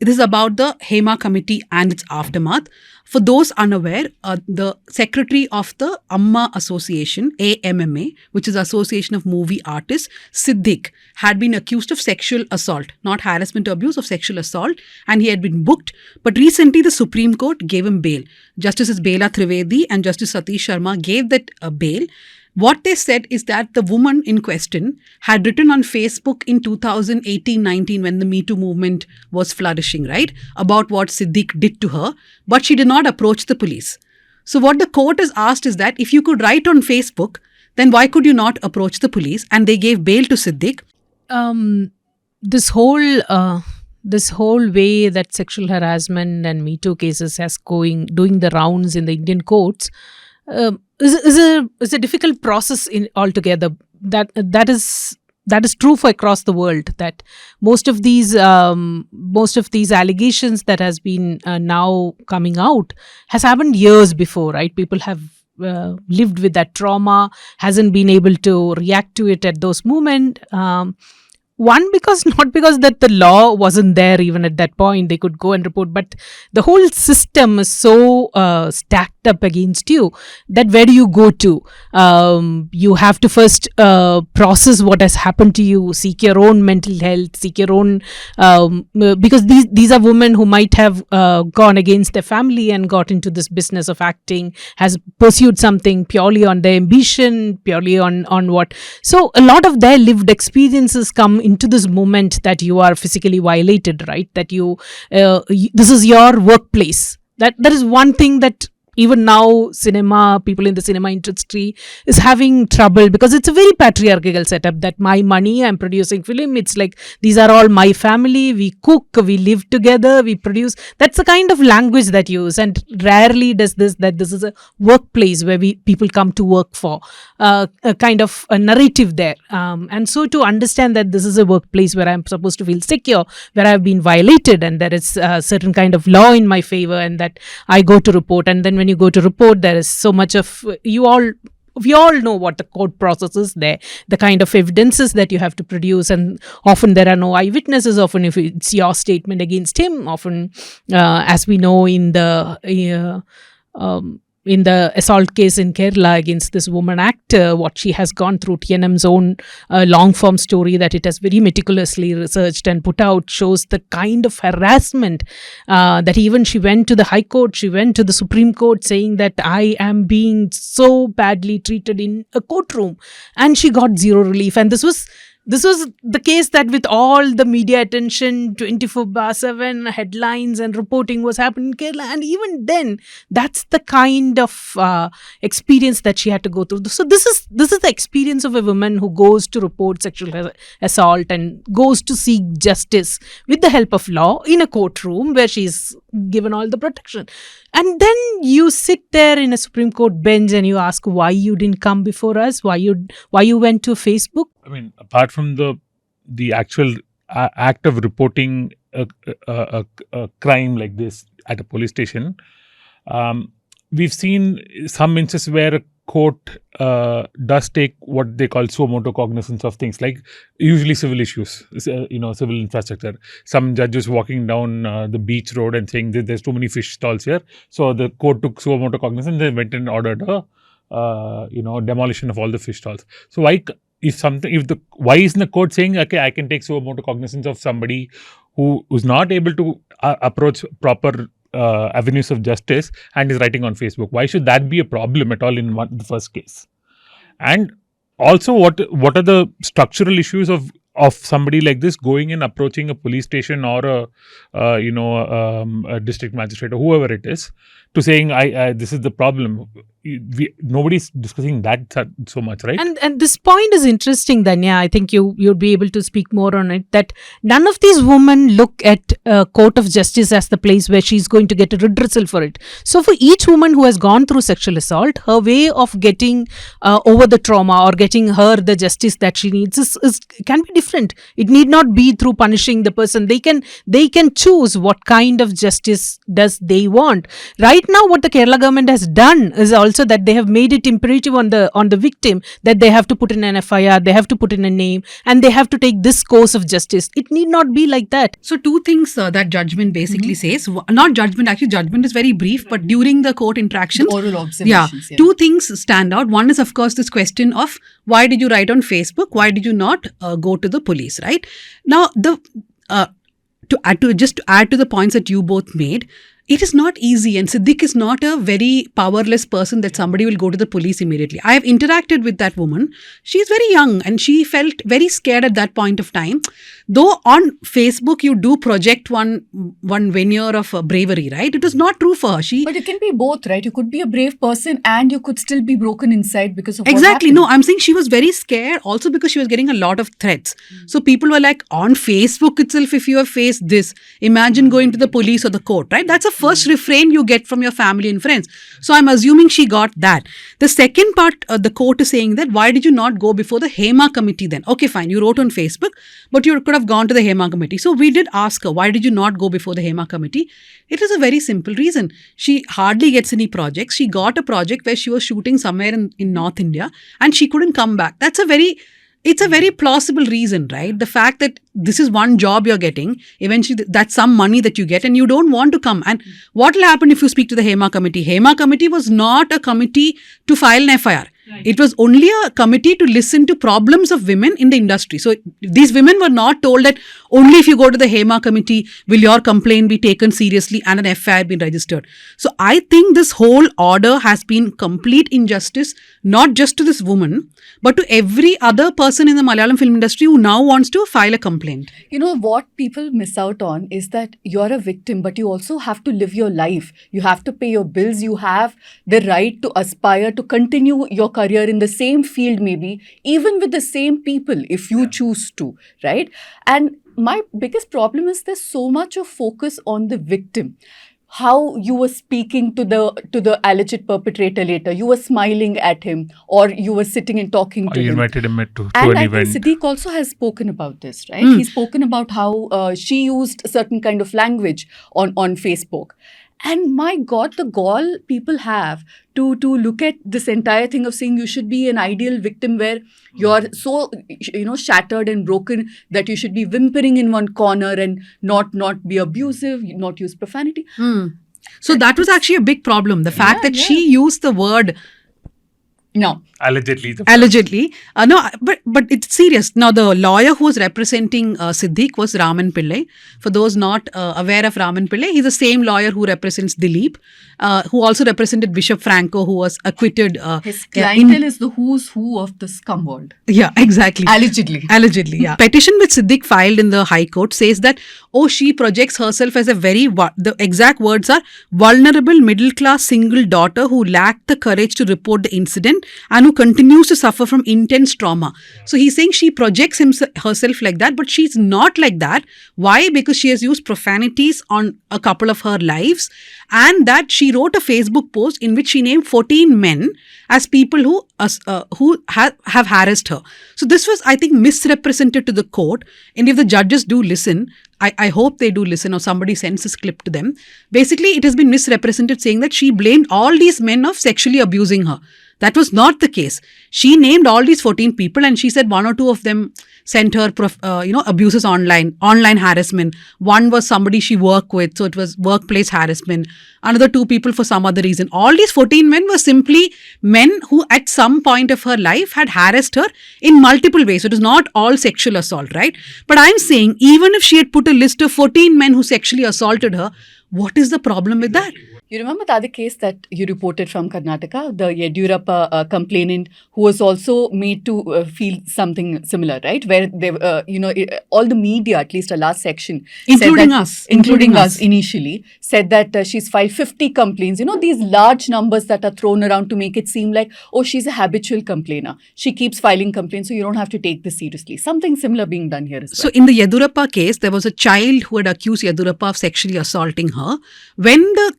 B: It is about the Hema committee and its aftermath. For those unaware, the secretary of the Amma Association, AMMA, which is Association of Movie Artists, Siddique, had been accused of sexual assault, not harassment or abuse, of sexual assault, and he had been booked. But recently, the Supreme Court gave him bail. Justices Bela Trivedi and Justice Satish Sharma gave that bail. What they said is that the woman in question had written on Facebook in 2018-19 when the Me Too movement was flourishing, right, about what Siddique did to her, but she did not approach the police. So what the court has asked is that if you could write on Facebook, then why could you not approach the police? And they gave bail to Siddique.
G: This whole way that sexual harassment and Me Too cases has doing the rounds in the Indian courts is a difficult process altogether. That is true for across the world. That most of these allegations that has been now coming out has happened years before, right? People have lived with that trauma, hasn't been able to react to it at those moments. Not because that the law wasn't there even at that point, they could go and report, but the whole system is so stacked up against you that where do you go to? You have to first process what has happened to you, seek your own mental health, seek your own, because these are women who might have gone against their family and got into this business of acting, has pursued something purely on their ambition, purely on what. So a lot of their lived experiences come into this moment that you are physically violated, right? That this is your workplace. That is one thing that even now people in the cinema industry is having trouble, because it's a very patriarchal setup that my money, I'm producing film, it's like these are all my family, we cook, we live together, we produce. That's the kind of language that you use, and rarely does this is a workplace where people come to work for, a kind of a narrative there. And so to understand that this is a workplace where I'm supposed to feel secure, where I've been violated and there is a certain kind of law in my favor, and that I go to report, and then when you go to report, there is so much of we all know what the court process is there, the kind of evidences that you have to produce, and often there are no eyewitnesses. Often if it's your statement against him, often as we know in the assault case in Kerala against this woman actor, what she has gone through, TNM's own long form story that it has very meticulously researched and put out, shows the kind of harassment that even she went to the High Court, she went to the Supreme Court saying that I am being so badly treated in a courtroom, and she got zero relief. And this was the case that with all the media attention, 24/7 headlines and reporting was happening in Kerala. And even then, that's the kind of experience that she had to go through. So this is the experience of a woman who goes to report sexual assault and goes to seek justice with the help of law in a courtroom where she's given all the protection. And then you sit there in a Supreme Court bench and you ask why you didn't come before us, why you went to Facebook.
D: I mean, apart from the actual act of reporting a crime like this at a police station, we've seen some instances where a court does take what they call suo motu cognizance of things, like usually civil issues, civil infrastructure. Some judges walking down the beach road and saying that there's too many fish stalls here. So the court took suo motu cognizance and they went and ordered a demolition of all the fish stalls. So why isn't the court saying, okay, I can take suo motu cognizance of somebody who was not able to approach proper avenues of justice and is writing on Facebook? Why should that be a problem at all in the first case? And also, what are the structural issues of of somebody like this going and approaching a police station or a district magistrate or whoever it is to saying, I this is the problem. Nobody's discussing that so much, right?
G: And this point is interesting, Dhanya. I think you'd be able to speak more on it, that none of these women look at court of justice as the place where she's going to get a redressal for it. So for each woman who has gone through sexual assault, her way of getting over the trauma or getting her the justice that she needs can be different. It need not be through punishing the person. They can choose what kind of justice does they want. Right now, what the Kerala government has done is also that they have made it imperative on the victim that they have to put in an FIR, they have to put in a name, and they have to take this course of justice. It need not be like that.
B: So two things that judgment basically says, not judgment, actually judgment is very brief, but during the court interactions,
C: The oral observations.
B: two things stand out. One is of course this question of why did you write on Facebook? Why did you not go to the police, right? Now, to add to the points that you both made, it is not easy, and Siddique is not a very powerless person that somebody will go to the police immediately. I have interacted with that woman. She is very young and she felt very scared at that point of time. Though on Facebook you do project one veneer of bravery, right? It was not true for her.
C: But it can be both, right? You could be a brave person and you could still be broken inside because of what
B: Exactly.
C: happened.
B: No, I'm saying she was very scared also because she was getting a lot of threats. So people were like, on Facebook itself, if you have faced this, imagine going to the police or the court, right? That's a first refrain you get from your family and friends. So I'm assuming she got that. The second part, the court is saying that why did you not go before the Hema committee then? Okay, fine. You wrote on Facebook, but you could have gone to the Hema committee. So we did ask her, why did you not go before the Hema committee? It is a very simple reason. She hardly gets any projects. She got a project where she was shooting somewhere in North India and she couldn't come back. It's a very plausible reason, right? The fact that this is one job you're getting, eventually that's some money that you get and you don't want to come. And what will happen if you speak to the Hema committee? Hema committee was not a committee to file an FIR. Right. It was only a committee to listen to problems of women in the industry. So these women were not told that only if you go to the Hema committee will your complaint be taken seriously and an FIR be registered. So I think this whole order has been complete injustice, not just to this woman, but to every other person in the Malayalam film industry who now wants to file a complaint.
C: You know, what people miss out on is that you're a victim, but you also have to live your life. You have to pay your bills. You have the right to aspire to continue your career in the same field, maybe, even with the same people, if you choose to, right? And my biggest problem is there's so much of focus on the victim. How you were speaking to the alleged perpetrator later, you were smiling at him, or you were sitting and talking to him.
D: You invited him to
C: And
D: an
C: I
D: event.
C: think Siddique also has spoken about this, right? He's spoken about how she used a certain kind of language on Facebook. And my God, the gall people have to look at this entire thing of saying you should be an ideal victim where you're so, shattered and broken that you should be whimpering in one corner and not be abusive, not use profanity.
B: So that was actually a big problem. The fact that she used the word...
C: No.
B: Allegedly. No, but it's serious. Now, the lawyer who was representing Siddique was Raman Pillai. For those not aware of Raman Pillai, he's the same lawyer who represents Dileep, who also represented Bishop Franco, who was acquitted.
C: His clientele is the who's who of the scum world.
B: Yeah, exactly.
C: Allegedly,
B: yeah. Petition which Siddique filed in the High Court says that, she projects herself as the exact words are, vulnerable middle-class single daughter who lacked the courage to report the incident and who continues to suffer from intense trauma. So he's saying she projects herself like that, but she's not like that. Why? Because she has used profanities on a couple of her lives, and that she wrote a Facebook post in which she named 14 men as people who have harassed her. So this was, I think, misrepresented to the court. And if the judges do listen, I hope they do listen, or somebody sends this clip to them. Basically, it has been misrepresented, saying that she blamed all these men of sexually abusing her. That was not the case. She named all these 14 people and she said one or two of them sent her, abuses online harassment. One was somebody she worked with, so it was workplace harassment. Another 2 people for some other reason. All these 14 men were simply men who at some point of her life had harassed her in multiple ways. So it is not all sexual assault, right? But I'm saying, even if she had put a list of 14 men who sexually assaulted her, what is the problem with that?
C: You remember the other case that you reported from Karnataka, the Yediyurappa complainant who was also made to feel something similar, right? Where they, all the media, at least a last section,
B: Including
C: including
B: us
C: us initially, said that she's filed 50 complaints. These large numbers that are thrown around to make it seem like, oh, she's a habitual complainer. She keeps filing complaints, so you don't have to take this seriously. Something similar being done here as well.
B: So in the Yediyurappa case, there was a child who had accused Yediyurappa of sexually assaulting her. When the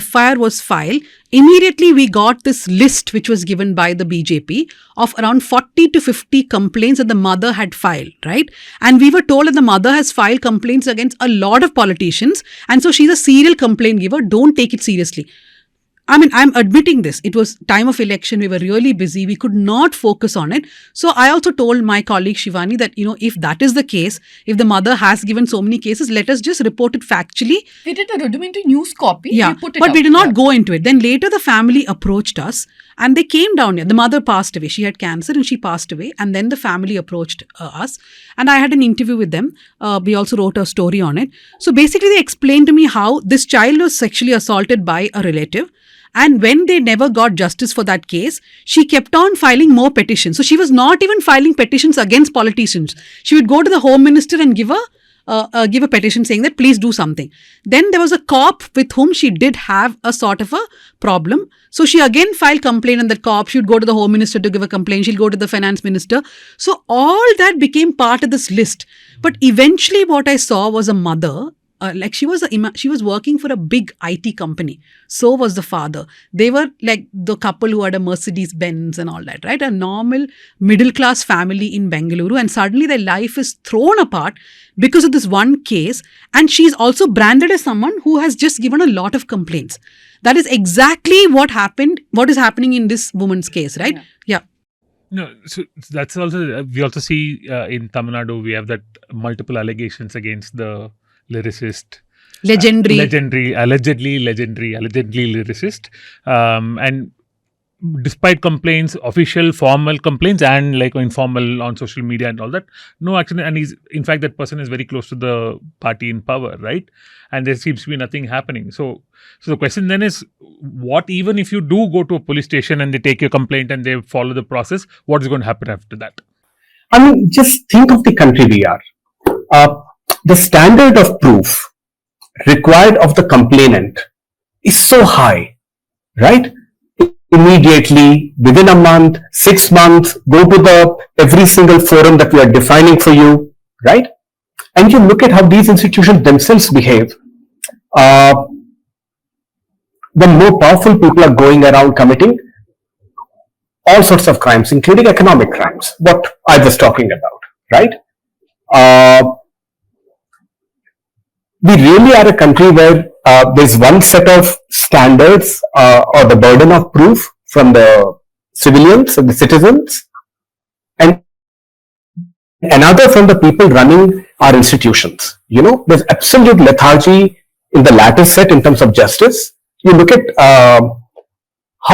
B: FIR was filed, immediately we got this list which was given by the BJP of around 40 to 50 complaints that the mother had filed, right? And we were told that the mother has filed complaints against a lot of politicians, and so she's a serial complaint giver. Don't take it seriously. I mean, I'm admitting this. It was time of election. We were really busy. We could not focus on it. So I also told my colleague Shivani that, if that is the case, if the mother has given so many cases, let us just report it factually.
C: We did a rudimentary news copy.
B: Yeah, but we did not go into it. Then later the family approached us and they came down here. The mother passed away. She had cancer and she passed away. And then the family approached us and I had an interview with them. We also wrote a story on it. So basically they explained to me how this child was sexually assaulted by a relative. And when they never got justice for that case, she kept on filing more petitions. So she was not even filing petitions against politicians. She would go to the Home Minister and give a petition saying that please do something. Then there was a cop with whom she did have a sort of a problem. So she again filed complaint on that cop. She would go to the Home Minister to give a complaint. She'll go to the Finance Minister. So all that became part of this list. But eventually what I saw was a mother. She was working for a big IT company. So was the father. They were like the couple who had a Mercedes Benz and all that, right? A normal middle class family in Bengaluru, and suddenly their life is thrown apart because of this one case. And she's also branded as someone who has just given a lot of complaints. That is exactly what is happening in this woman's case, right? Yeah.
D: No, so that's also, we also see in Tamil Nadu, we have that multiple allegations against the lyricist, allegedly lyricist, and despite complaints, official formal complaints and like informal on social media and all that, no action. And in fact that person is very close to the party in power, right? And there seems to be nothing happening. So the question then is, what even if you do go to a police station and they take your complaint and they follow the process, what is going to happen after that?
E: I mean, just think of the country we are. The standard of proof required of the complainant is so high, right? Immediately, within a month, 6 months, go to every single forum that we are defining for you, right? And you look at how these institutions themselves behave. The more powerful people are going around committing all sorts of crimes, including economic crimes, what I was talking about, right? We really are a country where there's one set of standards or the burden of proof from the civilians and the citizens, and another from the people running our institutions. There's absolute lethargy in the latter set in terms of justice. You look at how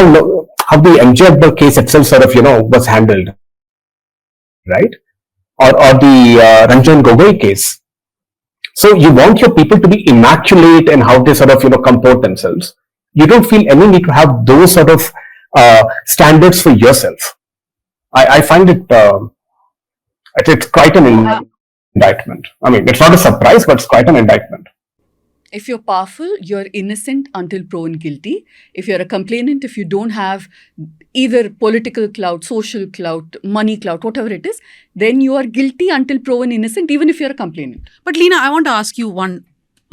E: the MJ Akbar case itself sort of, was handled, right? Or the Ranjan Gogoi case. So you want your people to be immaculate in how they sort of, comport themselves. You don't feel any need to have those sort of standards for yourself. I find it's quite an indictment. I mean, it's not a surprise, but it's quite an indictment.
C: If you're powerful, you're innocent until proven guilty. If you're a complainant, if you don't have either political clout, social clout, money clout, whatever it is, then you are guilty until proven innocent, even if you're a complainant.
B: But Leena, I want to ask you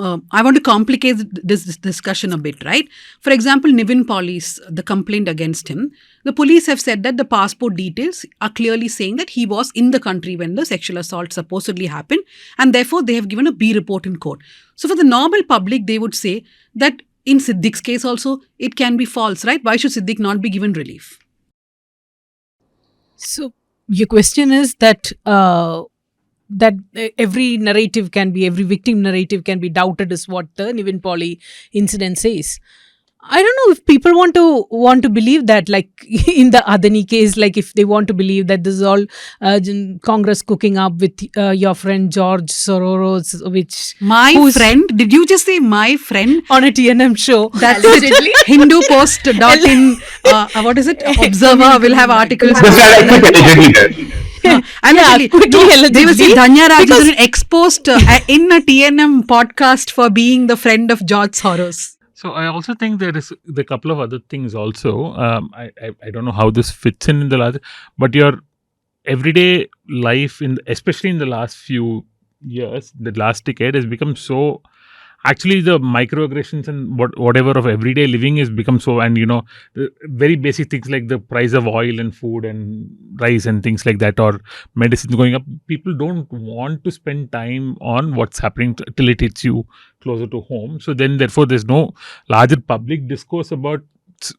B: I want to complicate this discussion a bit, right? For example, Nivin Pauli's, the complaint against him, the police have said that the passport details are clearly saying that he was in the country when the sexual assault supposedly happened, and therefore they have given a B report in court. So for the normal public, they would say that in Siddique's case also, it can be false, right? Why should Siddique not be given relief?
G: So your question is that that every victim narrative can be doubted is what the Nivin Pauli incident says. I don't know if people want to believe that, like in the Adani case, like if they want to believe that this is all Congress cooking up with your friend George Soros, which
B: friend. Did you just say my friend
G: on a TNM show?
B: That's allegedly. HinduPost.in. What is it? Observer will have articles. They will say Dhanya Rajendran exposed in a TNM podcast for being the friend of George Soros.
D: So I also think there is a couple of other things also. I don't know how this fits in the last, but your everyday life especially in the last few years, the last decade has become so. Actually, the microaggressions and whatever of everyday living has become so, and the very basic things like the price of oil and food and rice and things like that, or medicines going up. People don't want to spend time on what's happening till it hits you closer to home. So then, therefore, there's no larger public discourse about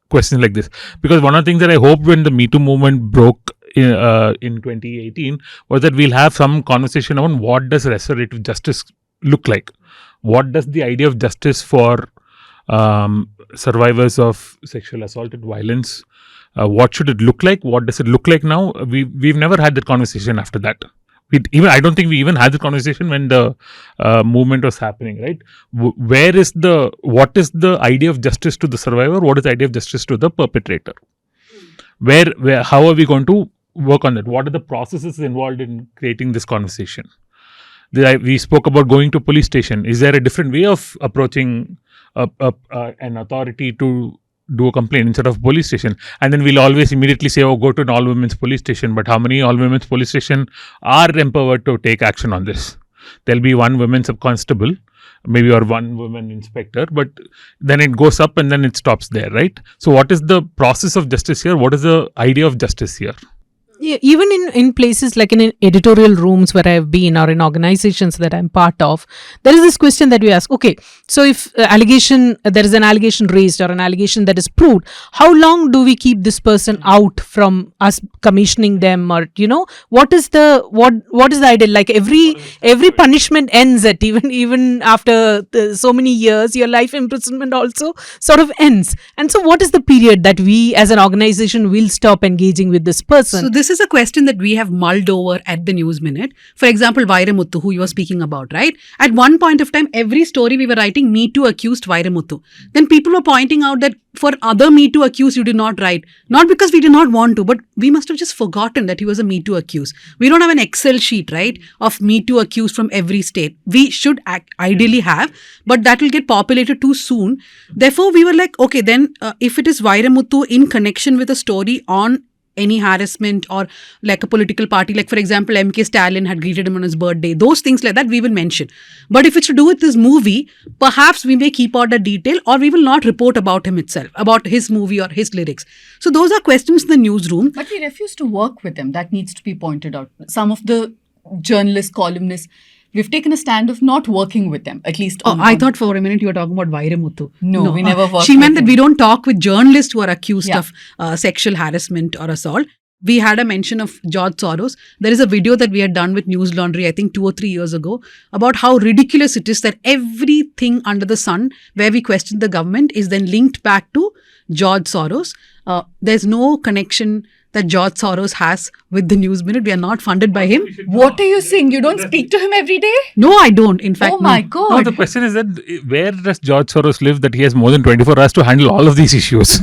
D: questions like this. Because one of the things that I hoped when the Me Too movement broke in 2018 was that we'll have some conversation on what does restorative justice look like. What does the idea of justice for survivors of sexual assault and violence, what should it look like? What does it look like now? We've never had that conversation after that. I don't think we even had the conversation when the movement was happening, right? What is the idea of justice to the survivor? What is the idea of justice to the perpetrator? How are we going to work on that? What are the processes involved in creating this conversation? We spoke about going to police station. Is there a different way of approaching an authority to do a complaint instead of police station? And then we'll always immediately say, go to an all-women's police station. But how many all-women's police stations are empowered to take action on this? There'll be one women sub-constable, maybe, or one woman inspector, but then it goes up and then it stops there, right? So what is the process of justice here? What is the idea of justice here?
G: Yeah, even in places like in editorial rooms where I've been, or in organizations that I'm part of, there is this question that we ask, okay, so if there is an allegation raised or an allegation that is proved, how long do we keep this person out from us commissioning them, or what is the idea? Like every punishment ends at even after so many years, your life imprisonment also sort of ends. And so what is the period that we as an organization will stop engaging with this person?
B: So this is a question that we have mulled over at the News Minute. For example, Vairamuthu, who you were speaking about, right? At one point of time, every story we were writing, Me Too accused Vairamuthu. Then people were pointing out that for other Me Too accused, you did not write. Not because we did not want to, but we must have just forgotten that he was a Me Too accused. We don't have an Excel sheet, right, of Me Too accused from every state. We should ideally have, but that will get populated too soon. Therefore, we were like, okay, then if it is Vairamuthu in connection with a story on any harassment or like a political party, like for example, MK Stalin had greeted him on his birthday, those things like that we will mention. But if it's to do with this movie, perhaps we may keep out the detail, or we will not report about him itself, about his movie or his lyrics. So those are questions in the newsroom.
C: But we refuse to work with them. That needs to be pointed out. Some of the journalists, columnists, we've taken a stand of not working with them, at least.
B: I thought for a minute you were talking about Vairamuthu.
C: No, we never worked.
B: She meant that we don't talk with journalists who are accused of sexual harassment or assault. We had a mention of George Soros. There is a video that we had done with Newslaundry, I think 2 or 3 years ago, about how ridiculous it is that everything under the sun where we question the government is then linked back to George Soros. There's no connection that George Soros has with the News Minute. We are not funded by him.
C: What are you saying? You don't speak to him every day?
B: No, I don't. In fact,
C: my God.
D: No, the question is that where does George Soros live that he has more than 24 hours to handle all of these issues?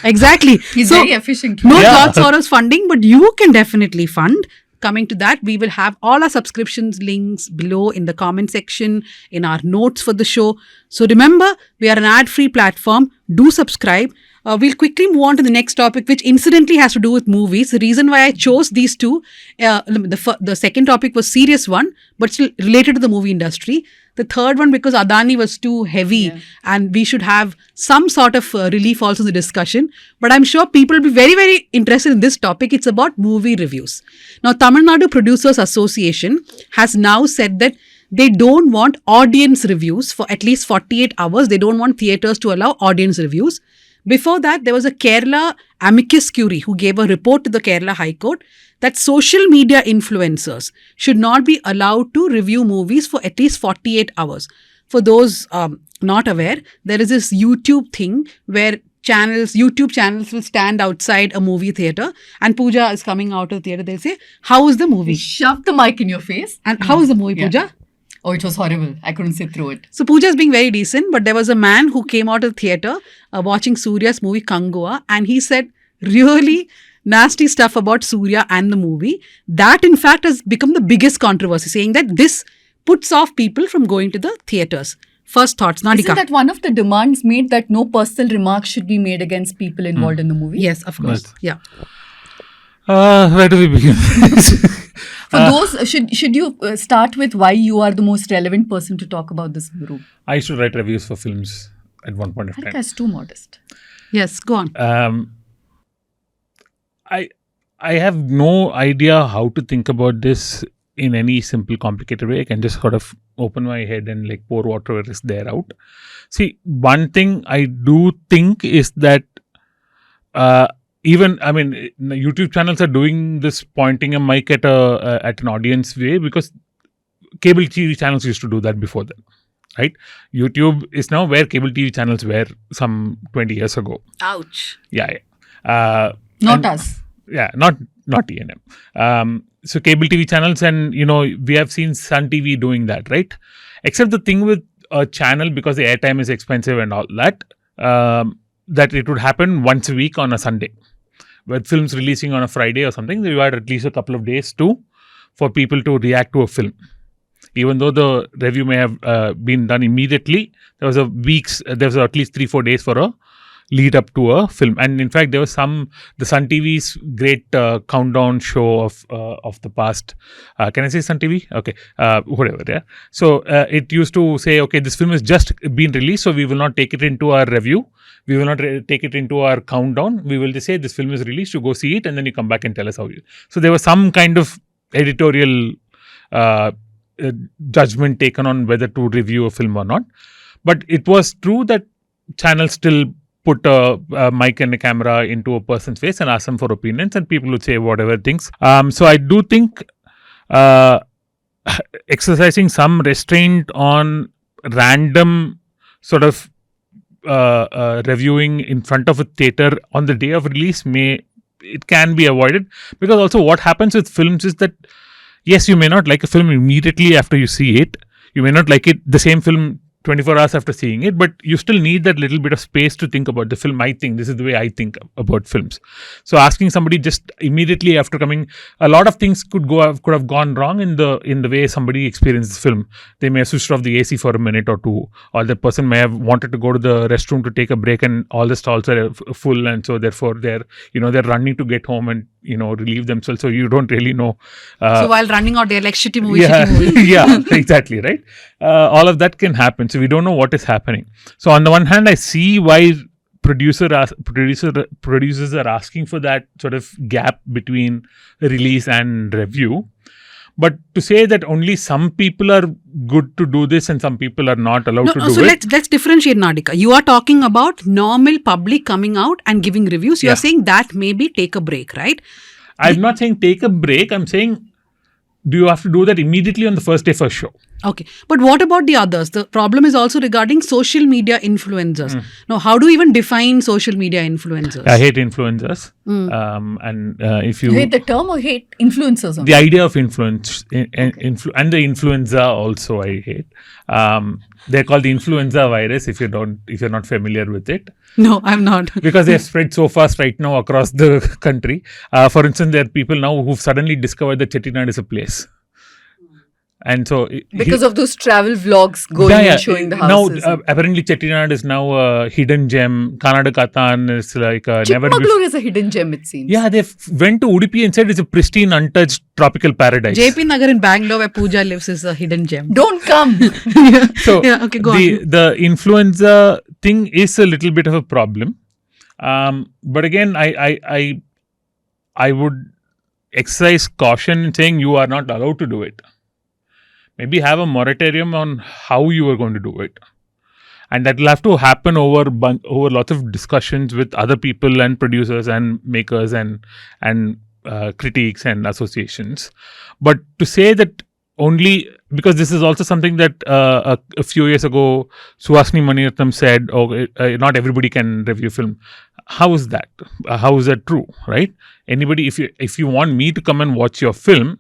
B: Exactly.
C: He's very efficient.
B: No George Soros funding, but you can definitely fund. Coming to that, we will have all our subscriptions links below in the comment section, in our notes for the show. So remember, we are an ad-free platform. Do subscribe. We'll quickly move on to the next topic, which incidentally has to do with movies. The reason why I chose these two, the second topic was serious one, but still related to the movie industry. The third one, because Adani was too heavy and we should have some sort of relief also in the discussion. But I'm sure people will be very, very interested in this topic. It's about movie reviews. Now, Tamil Nadu Producers Association has now said that they don't want audience reviews for at least 48 hours. They don't want theatres to allow audience reviews. Before that, there was a Kerala amicus curiae who gave a report to the Kerala High Court that social media influencers should not be allowed to review movies for at least 48 hours. For those not aware, there is this YouTube thing where YouTube channels will stand outside a movie theater, and Pooja is coming out of the theater. They'll say, "How is the movie?"
C: Shove the mic in your face.
B: And how is the movie, Pooja?
C: Oh, it was horrible. I couldn't sit through it.
B: So Pooja is being very decent, but there was a man who came out of the theater watching Surya's movie Kangoa, and he said really nasty stuff about Surya and the movie. That in fact has become the biggest controversy, saying that this puts off people from going to the theatres. First thoughts, Nadika.
C: Isn't that one of the demands made that no personal remarks should be made against people involved in the movie?
B: Yes, of course.
D: Right.
B: Yeah.
D: Where do we begin?
C: For those, should you start with why you are the most relevant person to talk about this group?
D: I used to write reviews for films at one point of
C: I think
D: time.
C: that's too modest.
B: Yes, go on.
D: I have no idea how to think about this in any simple, complicated way. I can just sort of open my head and like pour whatever is there out. See, one thing I do think is that YouTube channels are doing this, pointing a mic at an audience way, because cable TV channels used to do that before then, right? YouTube is now where cable TV channels were some 20 years ago.
B: Ouch.
D: Yeah.
C: Not us.
D: Yeah, not E&M. So cable TV channels, and we have seen Sun TV doing that, right? Except the thing with a channel, because the airtime is expensive and all that, that it would happen once a week on a Sunday. With films releasing on a Friday or something, you had at least a couple of days for people to react to a film. Even though the review may have been done immediately, there was at least 3-4 days for a lead up to a film. And in fact, there was the Sun TV's great countdown show of the past. Can I say Sun TV? Okay, whatever. Yeah. So it used to say, okay, this film has just been released, so we will not take it into our review. We will not take it into our countdown. We will just say this film is released, you go see it, and then you come back and tell us how you. So there was some kind of editorial judgment taken on whether to review a film or not. But it was true that channels still put a mic and a camera into a person's face and ask them for opinions, and people would say whatever things. So I do think exercising some restraint on random sort of reviewing in front of a theater on the day of release it can be avoided, because also what happens with films is that yes, you may not like a film immediately after you see it. You may not like the same film 24 hours after seeing it, but you still need that little bit of space to think about the film. I think this is the way I think about films. So asking somebody just immediately after coming, a lot of things could have gone wrong in the way somebody experienced the film. They may have switched off the AC for a minute or two, or the person may have wanted to go to the restroom to take a break, and all the stalls are full, and so therefore they're running to get home and relieve themselves. So you don't really know.
B: So while running out, they're like shitty movie.
D: Yeah, exactly, right. All of that can happen. So we don't know what is happening. So on the one hand, I see why producers are asking for that sort of gap between release and review. But to say that only some people are good to do this and some people are not allowed to do it.
B: So let's differentiate, Nadika. You are talking about normal public coming out and giving reviews. You are saying that maybe take a break, right?
D: I'm not saying take a break. I'm saying, do you have to do that immediately on the first day first show?
B: Okay. But what about the others? The problem is also regarding social media influencers. Now, how do you even define social media influencers?
D: I hate influencers. If you
C: hate the term or hate influencers only?
D: The idea of influence and the influenza also I hate. They're called the influenza virus if you're not familiar with it.
B: No, I'm not.
D: Because they have spread so fast right now across the country. For instance, there are people now who've suddenly discovered that Chettinad is a place. And so
C: because of those travel vlogs going and showing the houses.
D: Now apparently Chettinad is now a hidden gem. Kannada Kathan is like never before.
C: Chikmagalur is a hidden gem, it seems.
D: Yeah, they went to Udupi and said it's a pristine, untouched tropical paradise.
B: JP Nagar in Bangalore where Pooja lives is a hidden gem.
C: Don't come.
D: So
B: okay, go on.
D: The influenza thing is a little bit of a problem. But again, I would exercise caution in saying you are not allowed to do it. Maybe have a moratorium on how you are going to do it. And that will have to happen over lots of discussions with other people and producers and makers and critics and associations. But to say that only because this is also something that a few years ago Suhasini Maniratnam said, not everybody can review film. How is that? How is that true? Right? Anybody, if you want me to come and watch your film,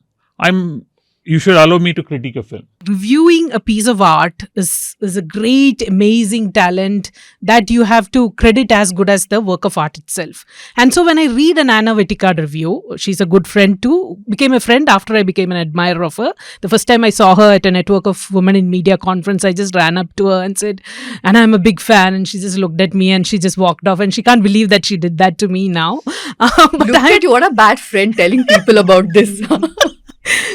D: you should allow me to critique a film.
G: Reviewing a piece of art is a great, amazing talent that you have to credit as good as the work of art itself. And so when I read an Anna Vetikad review, she's a good friend too, became a friend after I became an admirer of her. The first time I saw her at a Network of Women in Media conference, I just ran up to her and said, Anna, I'm a big fan. And she just looked at me and she just walked off. And she can't believe that she did that to me now.
C: Look at you, what a bad friend telling people about this.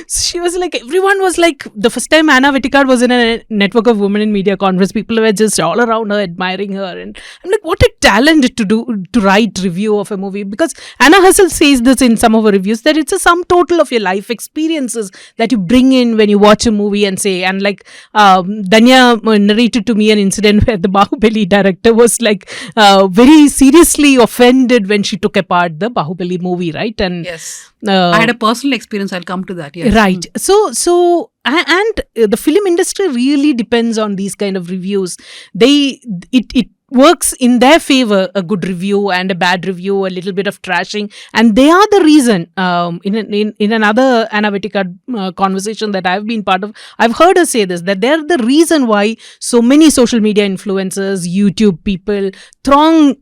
G: She was like, everyone was like, the first time Anna Vetikad was in a Network of Women in Media conference, people were just all around her admiring her. And I'm like, what a talent to write review of a movie. Because Anna herself says this in some of her reviews, that it's a sum total of your life experiences that you bring in when you watch a movie and say. And like Dhanya narrated to me an incident where the Bahubali director was like very seriously offended when she took apart the Bahubali movie, right? And
B: yes. I had a personal experience. I'll come to that. Yes.
G: Right. So and the film industry really depends on these kind of reviews. It works in their favor, a good review and a bad review, a little bit of trashing, and they are the reason. In another Anna Vetikad conversation that I've been part of, I've heard her say this, that they're the reason why so many social media influencers, YouTube people throng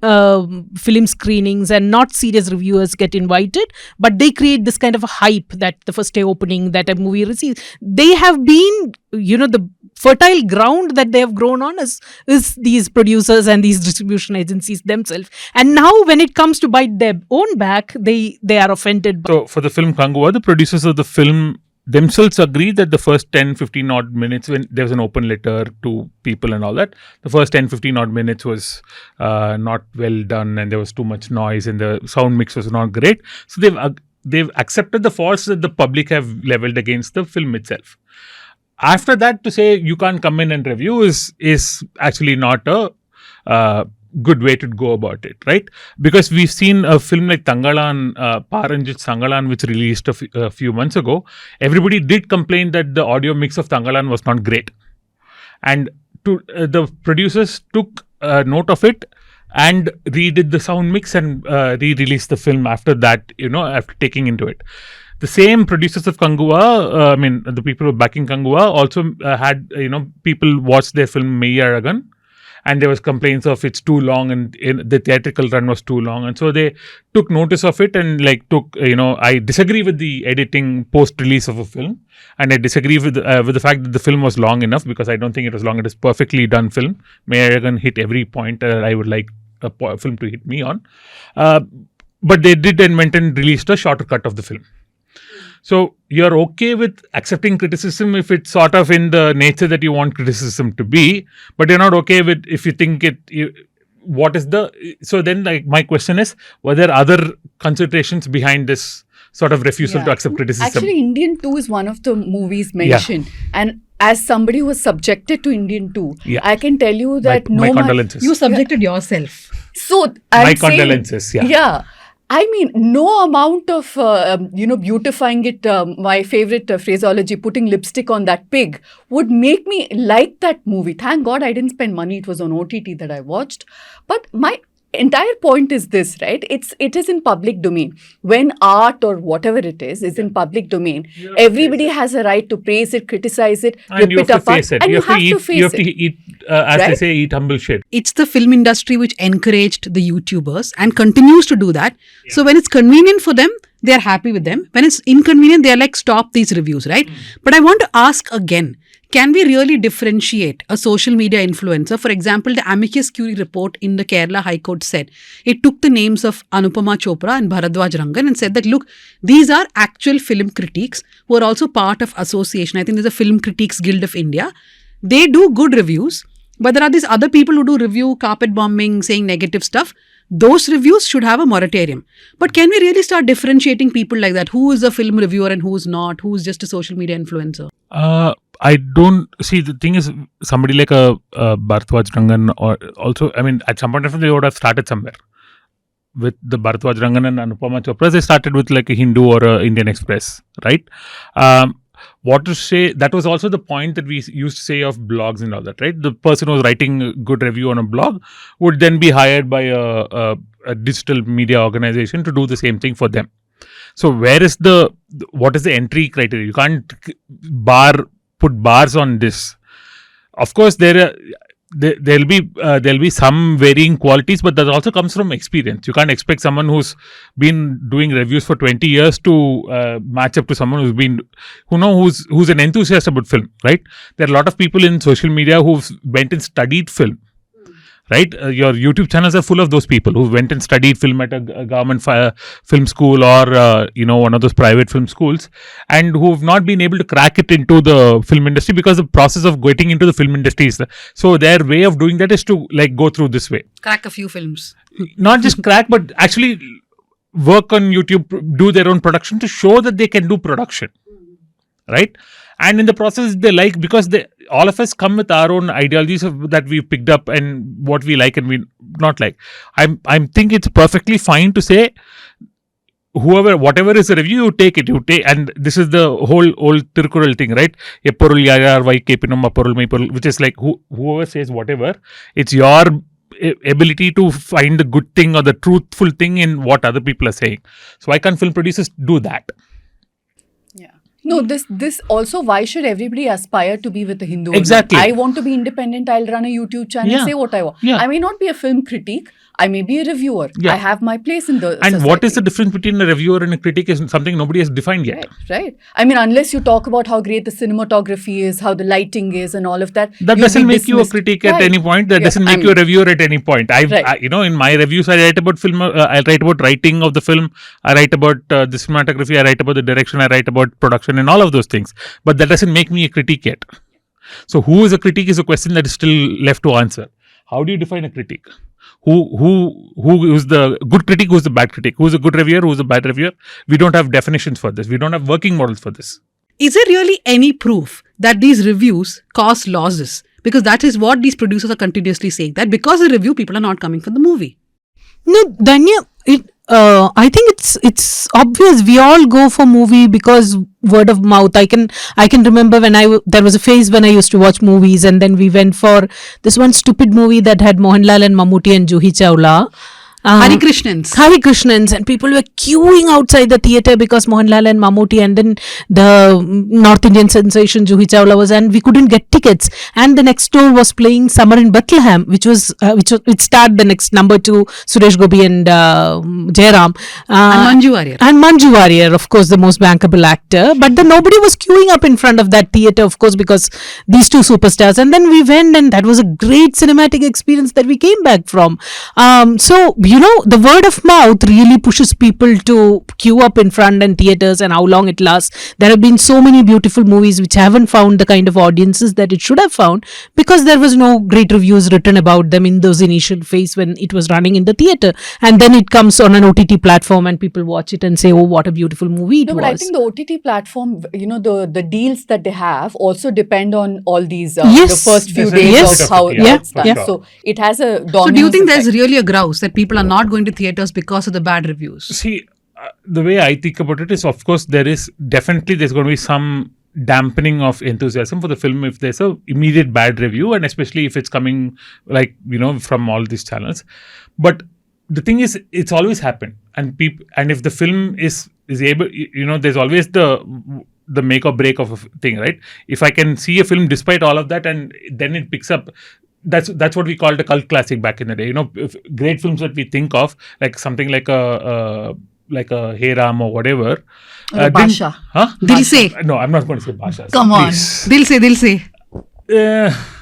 G: film screenings and not serious reviewers get invited, but they create this kind of a hype that the first day opening that a movie receives. They have been, the fertile ground that they have grown on is these producers and these distribution agencies themselves. And now when it comes to bite their own back, they are offended.
D: So for the film Kangua, the producers of the film themselves agree that the first 10-15 odd minutes, when there was an open letter to people and all that, the first 10-15 odd minutes was not well done and there was too much noise and the sound mix was not great. So they've accepted the faults that the public have leveled against the film itself. After that, to say you can't come in and review is actually not a good way to go about it, right? Because we've seen a film like Tangalan, Paranjit Sangalan, which released a few months ago. Everybody did complain that the audio mix of Tangalan was not great. And the producers took note of it and redid the sound mix and re-released the film after that, after taking into it. The same producers of Kangua, the people who were backing Kangua also had, people watched their film Meiya Aragan, and there was complaints of it's too long and the theatrical run was too long. And so they took notice of it and I disagree with the editing post-release of a film. And I disagree with the fact that the film was long enough, because I don't think it was long. It is perfectly done film. Meiya Aragan hit every point I would like a film to hit me on. But they did and went and released a shorter cut of the film. So you're okay with accepting criticism if it's sort of in the nature that you want criticism to be, but you're not okay with if you think so then my question is, were there other considerations behind this sort of refusal to accept criticism?
C: Actually, Indian 2 is one of the movies mentioned. Yeah. And as somebody who was subjected to Indian 2, I can tell you that
D: my condolences.
B: You subjected yourself.
C: So
D: my condolences.
C: Yeah. I mean, no amount of, beautifying it, my favorite phraseology, putting lipstick on that pig, would make me like that movie. Thank God I didn't spend money. It was on OTT that I watched. But my entire point is this, right? It is in public domain. When art or whatever it is in public domain, everybody has a right to praise it, criticize it,
D: and you have to face it.
C: And you have to face it.
D: You have to eat, as they say, eat humble shit.
B: It's the film industry which encouraged the YouTubers and continues to do that. Yeah. So when it's convenient for them, they're happy with them. When it's inconvenient, they're like, stop these reviews, right? But I want to ask again, can we really differentiate a social media influencer? For example, the amicus curiae report in the Kerala High Court said, it took the names of Anupama Chopra and Bharadwaj Rangan and said that, look, these are actual film critics who are also part of association. I think there's a Film Critics Guild of India. They do good reviews, but there are these other people who do review carpet bombing, saying negative stuff. Those reviews should have a moratorium. But can we really start differentiating people like that? Who is a film reviewer and who is not? Who is just a social media influencer?
D: I don't see. The thing is, somebody like a Bharadwaj Rangan, or also, at some point they would have started somewhere. With the Bharadwaj Rangan and Anupama Chopra, they started with like a Hindu or a Indian Express, right? what to say. That was also the point that we used to say of blogs and all that, right? The person who was writing a good review on a blog would then be hired by a digital media organization to do the same thing for them. So what is the entry criteria? You can't put bars on this. Of course, there'll be some varying qualities, but that also comes from experience. You can't expect someone who's been doing reviews for 20 years to match up to someone who's an enthusiast about film, right? There are a lot of people in social media who've went and studied film. Right, your YouTube channels are full of those people who went and studied film at a government film school or one of those private film schools, and who have not been able to crack it into the film industry because the process of getting into the film industry is so their way of doing that is to like go through this way,
B: Crack a few films.
D: not just crack, but actually work on YouTube, do their own production to show that they can do production, right? And in the process, because all of us come with our own ideologies that we've picked up and what we like and we not like. I think it's perfectly fine to say, whatever is the review, you take, and this is the whole old Tirukkural thing, right? Which is like whoever says whatever, it's your ability to find the good thing or the truthful thing in what other people are saying. So why can't film producers do that?
C: No, this also, why should everybody aspire to be with the Hindu?
D: Exactly.
C: I want to be independent. I'll run a YouTube channel, say what I want.
D: Yeah.
C: I may not be a film critic. I may be a reviewer.
D: Yeah.
C: I have my place in the
D: And
C: society.
D: what is the difference between a reviewer and a critic is something nobody has defined yet.
C: Right. I mean, unless you talk about how great the cinematography is, how the lighting is and all of that.
D: That doesn't make you a critic at any point. That doesn't make you a reviewer at any point. In my reviews, I write about film. I write about writing of the film. I write about the cinematography. I write about the direction. I write about production and all of those things. But that doesn't make me a critic yet. So who is a critic is a question that is still left to answer. How do you define a critic? Who is the good critic? Who is the bad critic? Who is a good reviewer? Who is a bad reviewer? We don't have definitions for this. We don't have working models for this.
B: Is there really any proof that these reviews cause losses? Because that is what these producers are continuously saying, that because of the review, people are not coming for the movie.
G: No, Dhanya, I think it's obvious. We all go for movie because word of mouth. I can remember when there was a phase when I used to watch movies, and then we went for this one stupid movie that had Mohanlal and Mammootty and Juhi Chawla.
B: Hari Krishnans, and people were queuing outside the theatre because Mohanlal and Mammootty, and then the North Indian sensation Juhi Chawla was, and we couldn't get tickets. And the next door was playing Summer in Bethlehem, which starred the next number 2 Suresh Gopi and Jairam and
G: Manju Warrier, of course, the most bankable actor. But then nobody was queuing up in front of that theatre, of course, because these two superstars. And then we went, and that was a great cinematic experience that we came back from. So the word of mouth really pushes people to queue up in front and theatres, and how long it lasts. There have been so many beautiful movies which haven't found the kind of audiences that it should have found because there was no great reviews written about them in those initial phase when it was running in the theatre. And then it comes on an OTT platform and people watch it and say, oh, what a beautiful movie it was.
C: But I think the OTT platform, the deals that they have also depend on all these,
G: Yes.
C: the first few
D: There's a
C: days
D: lot
C: of how it's done.
D: sure.
C: So it has a
B: So
C: dominance
B: do you think there's
C: effect.
B: really a grouse that people are not going to theatres because of the bad reviews?
D: See, the way I think about it is, of course, there's going to be some dampening of enthusiasm for the film if there's a immediate bad review, and especially if it's coming from all these channels. But the thing is, it's always happened, and if the film is able, there's always the make or break of a thing, right? If I can see a film despite all of that, and then it picks up. That's what we called a cult classic back in the day. Great films that we think of, like something like a Hey Ram or whatever.
C: Or Basha.
B: Dil Se.
D: No, I'm not going to say Basha.
C: Come on.
B: Dil Se.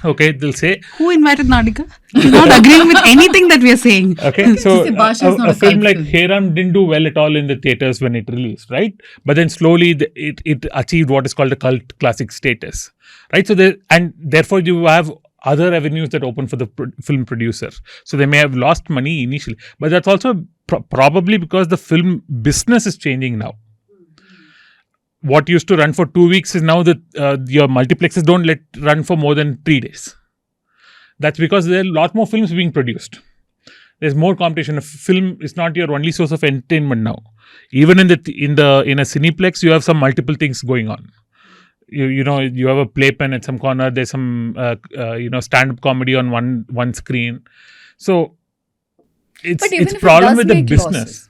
D: Okay, they'll say.
B: Who invited Nadika? He's not agreeing with anything that we are saying.
D: Okay, so
C: Basha is not
D: a
C: a
D: film
C: cult
D: like
C: film.
D: Hey Ram didn't do well at all in the theatres when it released, right? But then slowly it achieved what is called a cult classic status, right? So therefore you have other avenues that open for the film producers. So they may have lost money initially, but that's also probably because the film business is changing now. What used to run for 2 weeks is now that your multiplexes don't let run for more than 3 days. That's because there are a lot more films being produced. There's more competition. A film is not your only source of entertainment now. Even in a cineplex, you have some multiple things going on. you have a playpen at some corner. There's some stand-up comedy on one screen. So it's problem with the business.
C: Losses,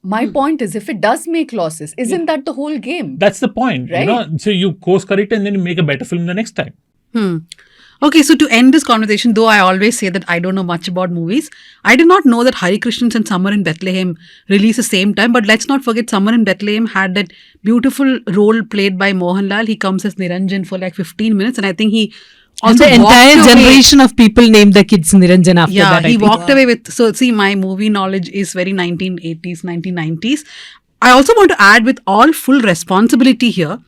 C: my point is, if it does make losses, isn't that the whole game?
D: That's the point,
C: right?
D: So you course correct and then you make a better film the next time.
B: Okay, so to end this conversation, though I always say that I don't know much about movies, I did not know that Hari Krishnan's and Summer in Bethlehem released the same time. But let's not forget, Summer in Bethlehem had that beautiful role played by Mohanlal. He comes as Niranjan for like 15 minutes, and I think he also
G: the entire
B: walked away.
G: generation of people named the kids Niranjan after that.
B: Yeah, he walked away with... So see, my movie knowledge is very 1980s, 1990s. I also want to add, with all full responsibility here,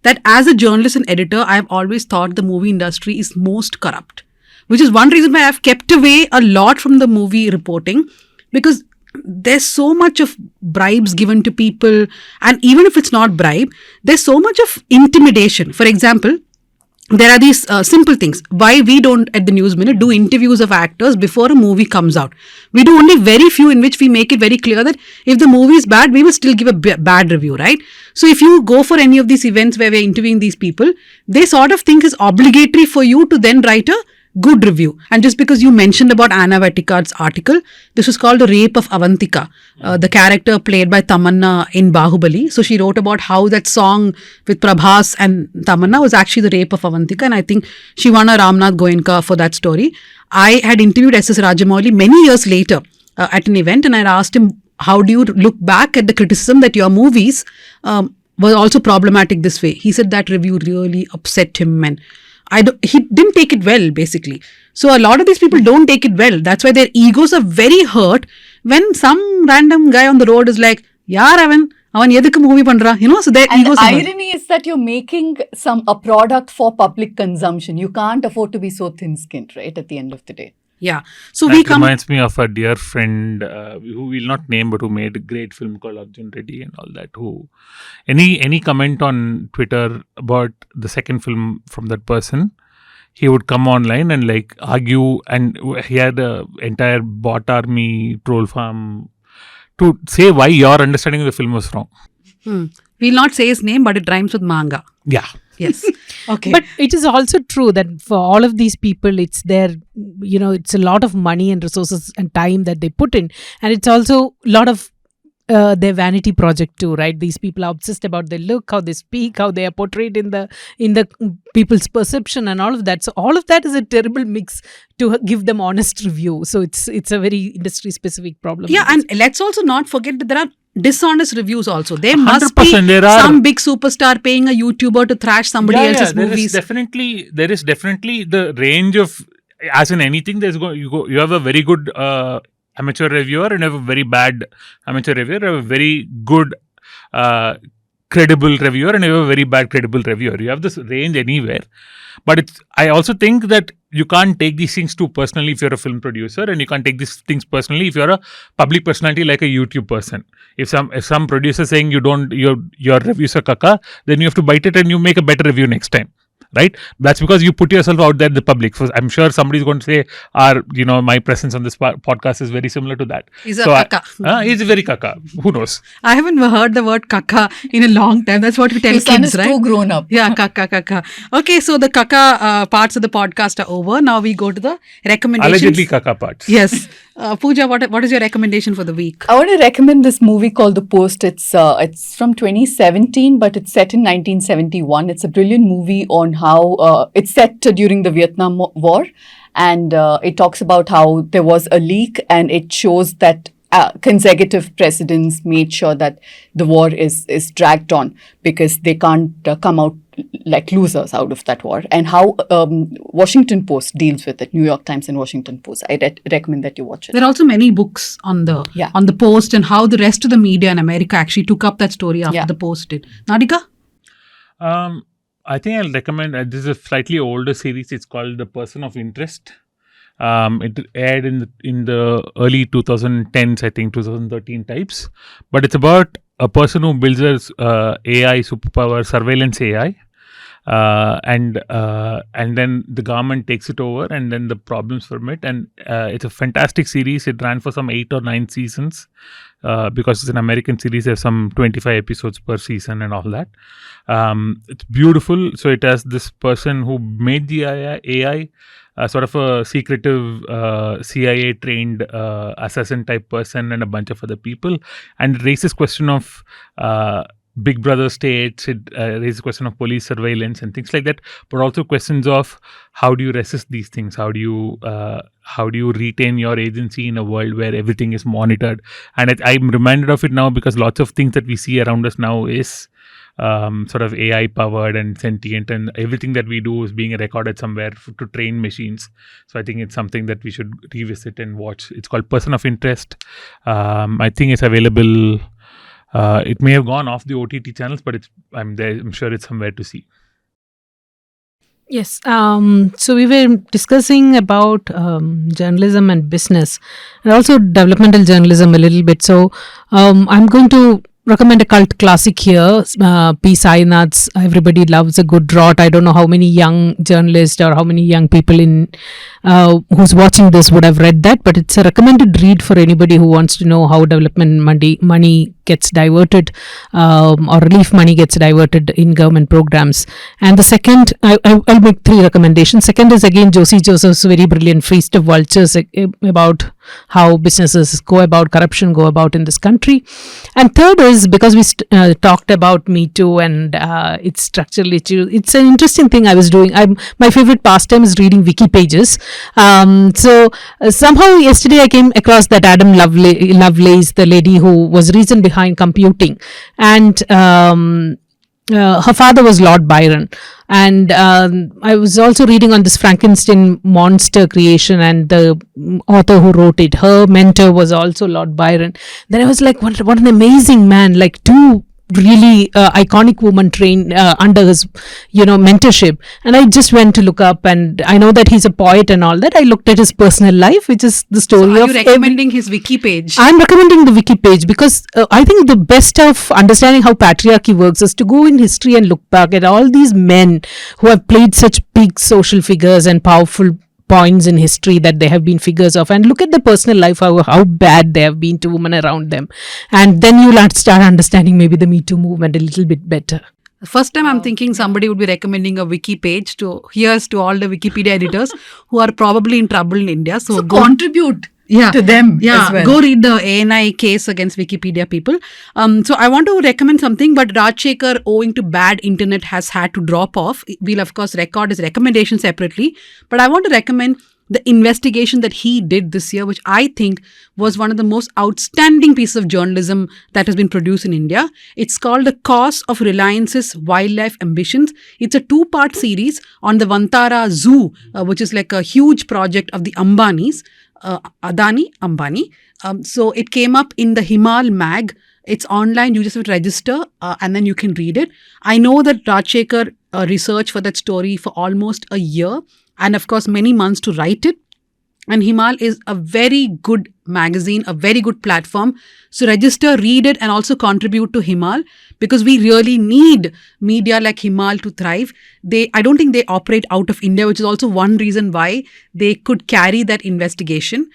B: that as a journalist and editor, I have always thought the movie industry is most corrupt, which is one reason why I have kept away a lot from the movie reporting, because there's so much of bribes given to people, and even if it's not bribe, there's so much of intimidation. For example, there are these simple things. Why we don't at the News Minute do interviews of actors before a movie comes out. We do only very few in which we make it very clear that if the movie is bad, we will still give a bad review, right? So if you go for any of these events where we're interviewing these people, they sort of think it's obligatory for you to then write a good review. And just because you mentioned about Anna Vatikard's article, this was called The Rape of Avantika, the character played by Tamanna in Bahubali. So she wrote about how that song with Prabhas and Tamanna was actually the rape of Avantika, and I think she won a Ramnath Goenka for that story. I had interviewed S.S. Rajamouli many years later at an event, and I asked him, how do you look back at the criticism that your movies were also problematic this way? He said that review really upset him, and he didn't take it well, basically. So a lot of these people don't take it well. That's why their egos are very hurt when some random guy on the road is like, yaar avan yedukku movie pandra, so their
C: and
B: egos
C: the
B: are hurt.
C: irony is that you're making a product for public consumption. You can't afford to be so thin-skinned, right, at the end of the day.
B: Yeah. So
D: that reminds me of a dear friend who we'll not name, but who made a great film called Arjun Reddy and all that. Who any comment on Twitter about the second film from that person, he would come online and like argue, and he had a entire bot army troll farm to say why your understanding of the film was wrong.
B: We'll not say his name, but it rhymes with manga.
D: Yeah.
B: Yes. Okay.
G: But it is also true that for all of these people, it's their, it's a lot of money and resources and time that they put in. And it's also a lot of their vanity project too, right? These people are obsessed about their look, how they speak, how they are portrayed in the people's perception and all of that. So all of that is a terrible mix to give them honest review. So it's a very industry specific problem.
B: Yeah, and let's also not forget that there are dishonest reviews also. There must be some big superstar paying a YouTuber to thrash somebody else's movies.
D: There is definitely the range of, as in anything, you have a very good amateur reviewer and you have a very bad amateur reviewer, you have a very good credible reviewer and you have a very bad credible reviewer. You have this range anywhere. But I also think that you can't take these things too personally if you're a film producer, and you can't take these things personally if you're a public personality like a YouTube person. If some producer saying your reviews are kaka, then you have to bite it and you make a better review next time. Right? That's because you put yourself out there in the public. So I'm sure somebody's going to say, my presence on this podcast is very similar to that.
B: He's a kaka.
D: He's very kaka. Who knows?
B: I haven't heard the word kaka in a long time. That's what we tell kids, right?
C: Too grown up.
B: Yeah, kaka. Okay, so the kaka parts of the podcast are over. Now we go to the recommendations.
D: Allegedly kaka parts.
B: Yes. Pooja, what is your recommendation for the week?
C: I want to recommend this movie called The Post. It's from 2017, but it's set in 1971. It's a brilliant movie on how it's set during the Vietnam War, and it talks about how there was a leak, and it shows that consecutive presidents made sure that the war is dragged on because they can't come out like losers out of that war, and how Washington Post deals with it. New York Times and Washington Post. I recommend that you watch it.
B: There are also many books on the Post and how the rest of the media in America actually took up that story after the Post did. Nadika?
D: I think I'll recommend, this is a slightly older series. It's called The Person of Interest. It aired in the early 2010s, I think 2013 types. But it's about a person who builds a AI superpower surveillance AI. and then the government takes it over, and then the problems from it. And it's a fantastic series. It ran for some 8 or 9 seasons. Because it's an American series, there's some 25 episodes per season and all that. It's beautiful. So it has this person who made the AI, sort of a secretive CIA trained assassin type person, and a bunch of other people, and it raises question of Big Brother states. It raises question of police surveillance and things like that, but also questions of how do you resist these things? How do you retain your agency in a world where everything is monitored? And I'm reminded of it now because lots of things that we see around us now is sort of AI powered and sentient, and everything that we do is being recorded somewhere to train machines. So I think it's something that we should revisit and watch. It's called Person of Interest. I think it's available. It may have gone off the OTT channels, but I'm sure it's somewhere to see.
G: Yes. So we were discussing about journalism and business, and also developmental journalism a little bit. So I'm going to recommend a cult classic here, P. Sainath's Everybody Loves a Good Rot. I don't know how many young journalists or how many young people who's watching this would have read that, but it's a recommended read for anybody who wants to know how development money gets diverted, or relief money gets diverted in government programs. And the second, I'll make 3 recommendations. Second is again Josie Joseph's very brilliant Feast of Vultures about how businesses corruption go about in this country. And third is, because we talked about Me Too and its structural issue, it's an interesting thing I was doing. My favorite pastime is reading wiki pages. So somehow yesterday I came across that Adam Lovelace, the lady who was reason behind computing, and her father was Lord Byron. And I was also reading on this Frankenstein monster creation, and the author who wrote it, her mentor was also Lord Byron. Then I was like, what an amazing man, like 2 really iconic woman trained under his mentorship. And I just went to look up, and I know that he's a poet and all that. I looked at his personal life, which is the story of...
B: Are you recommending his wiki page?
G: I'm recommending the wiki page because I think the best of understanding how patriarchy works is to go in history and look back at all these men who have played such big social figures and powerful points in history that they have been figures of, and look at the personal life, how bad they have been to women around them, and then you'll start understanding maybe the Me Too movement a little bit better.
B: First time I'm thinking somebody would be recommending a wiki page to all the Wikipedia editors who are probably in trouble in India. So
C: contribute to them as well.
B: Go read the ANI case against Wikipedia people. So I want to recommend something, but Rajshekhar, owing to bad internet, has had to drop off. We'll of course record his recommendation separately, but I want to recommend the investigation that he did this year, which I think was one of the most outstanding pieces of journalism that has been produced in India. It's called The Cost of Reliance's Wildlife Ambitions. It's a 2-part series on the Vantara Zoo, which is like a huge project of the Ambanis. Adani, Ambani. So it came up in the Hema mag. It's online. You just have to register and then you can read it. I know that Rajshekhar researched for that story for almost a year and of course many months to write it. And Himal is a very good magazine, a very good platform. So register, read it, and also contribute to Himal, because we really need media like Himal to thrive. I don't think they operate out of India, which is also one reason why they could carry that investigation.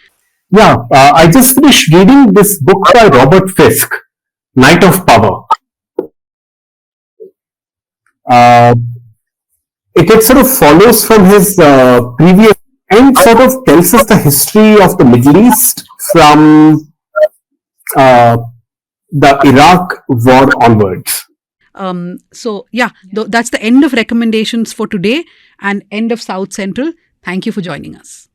E: Yeah, I just finished reading this book by Robert Fisk, Night of Power. It sort of follows from his previous and sort of tells us the history of the Middle East from the Iraq war onwards.
B: That's the end of recommendations for today and end of South Central. Thank you for joining us.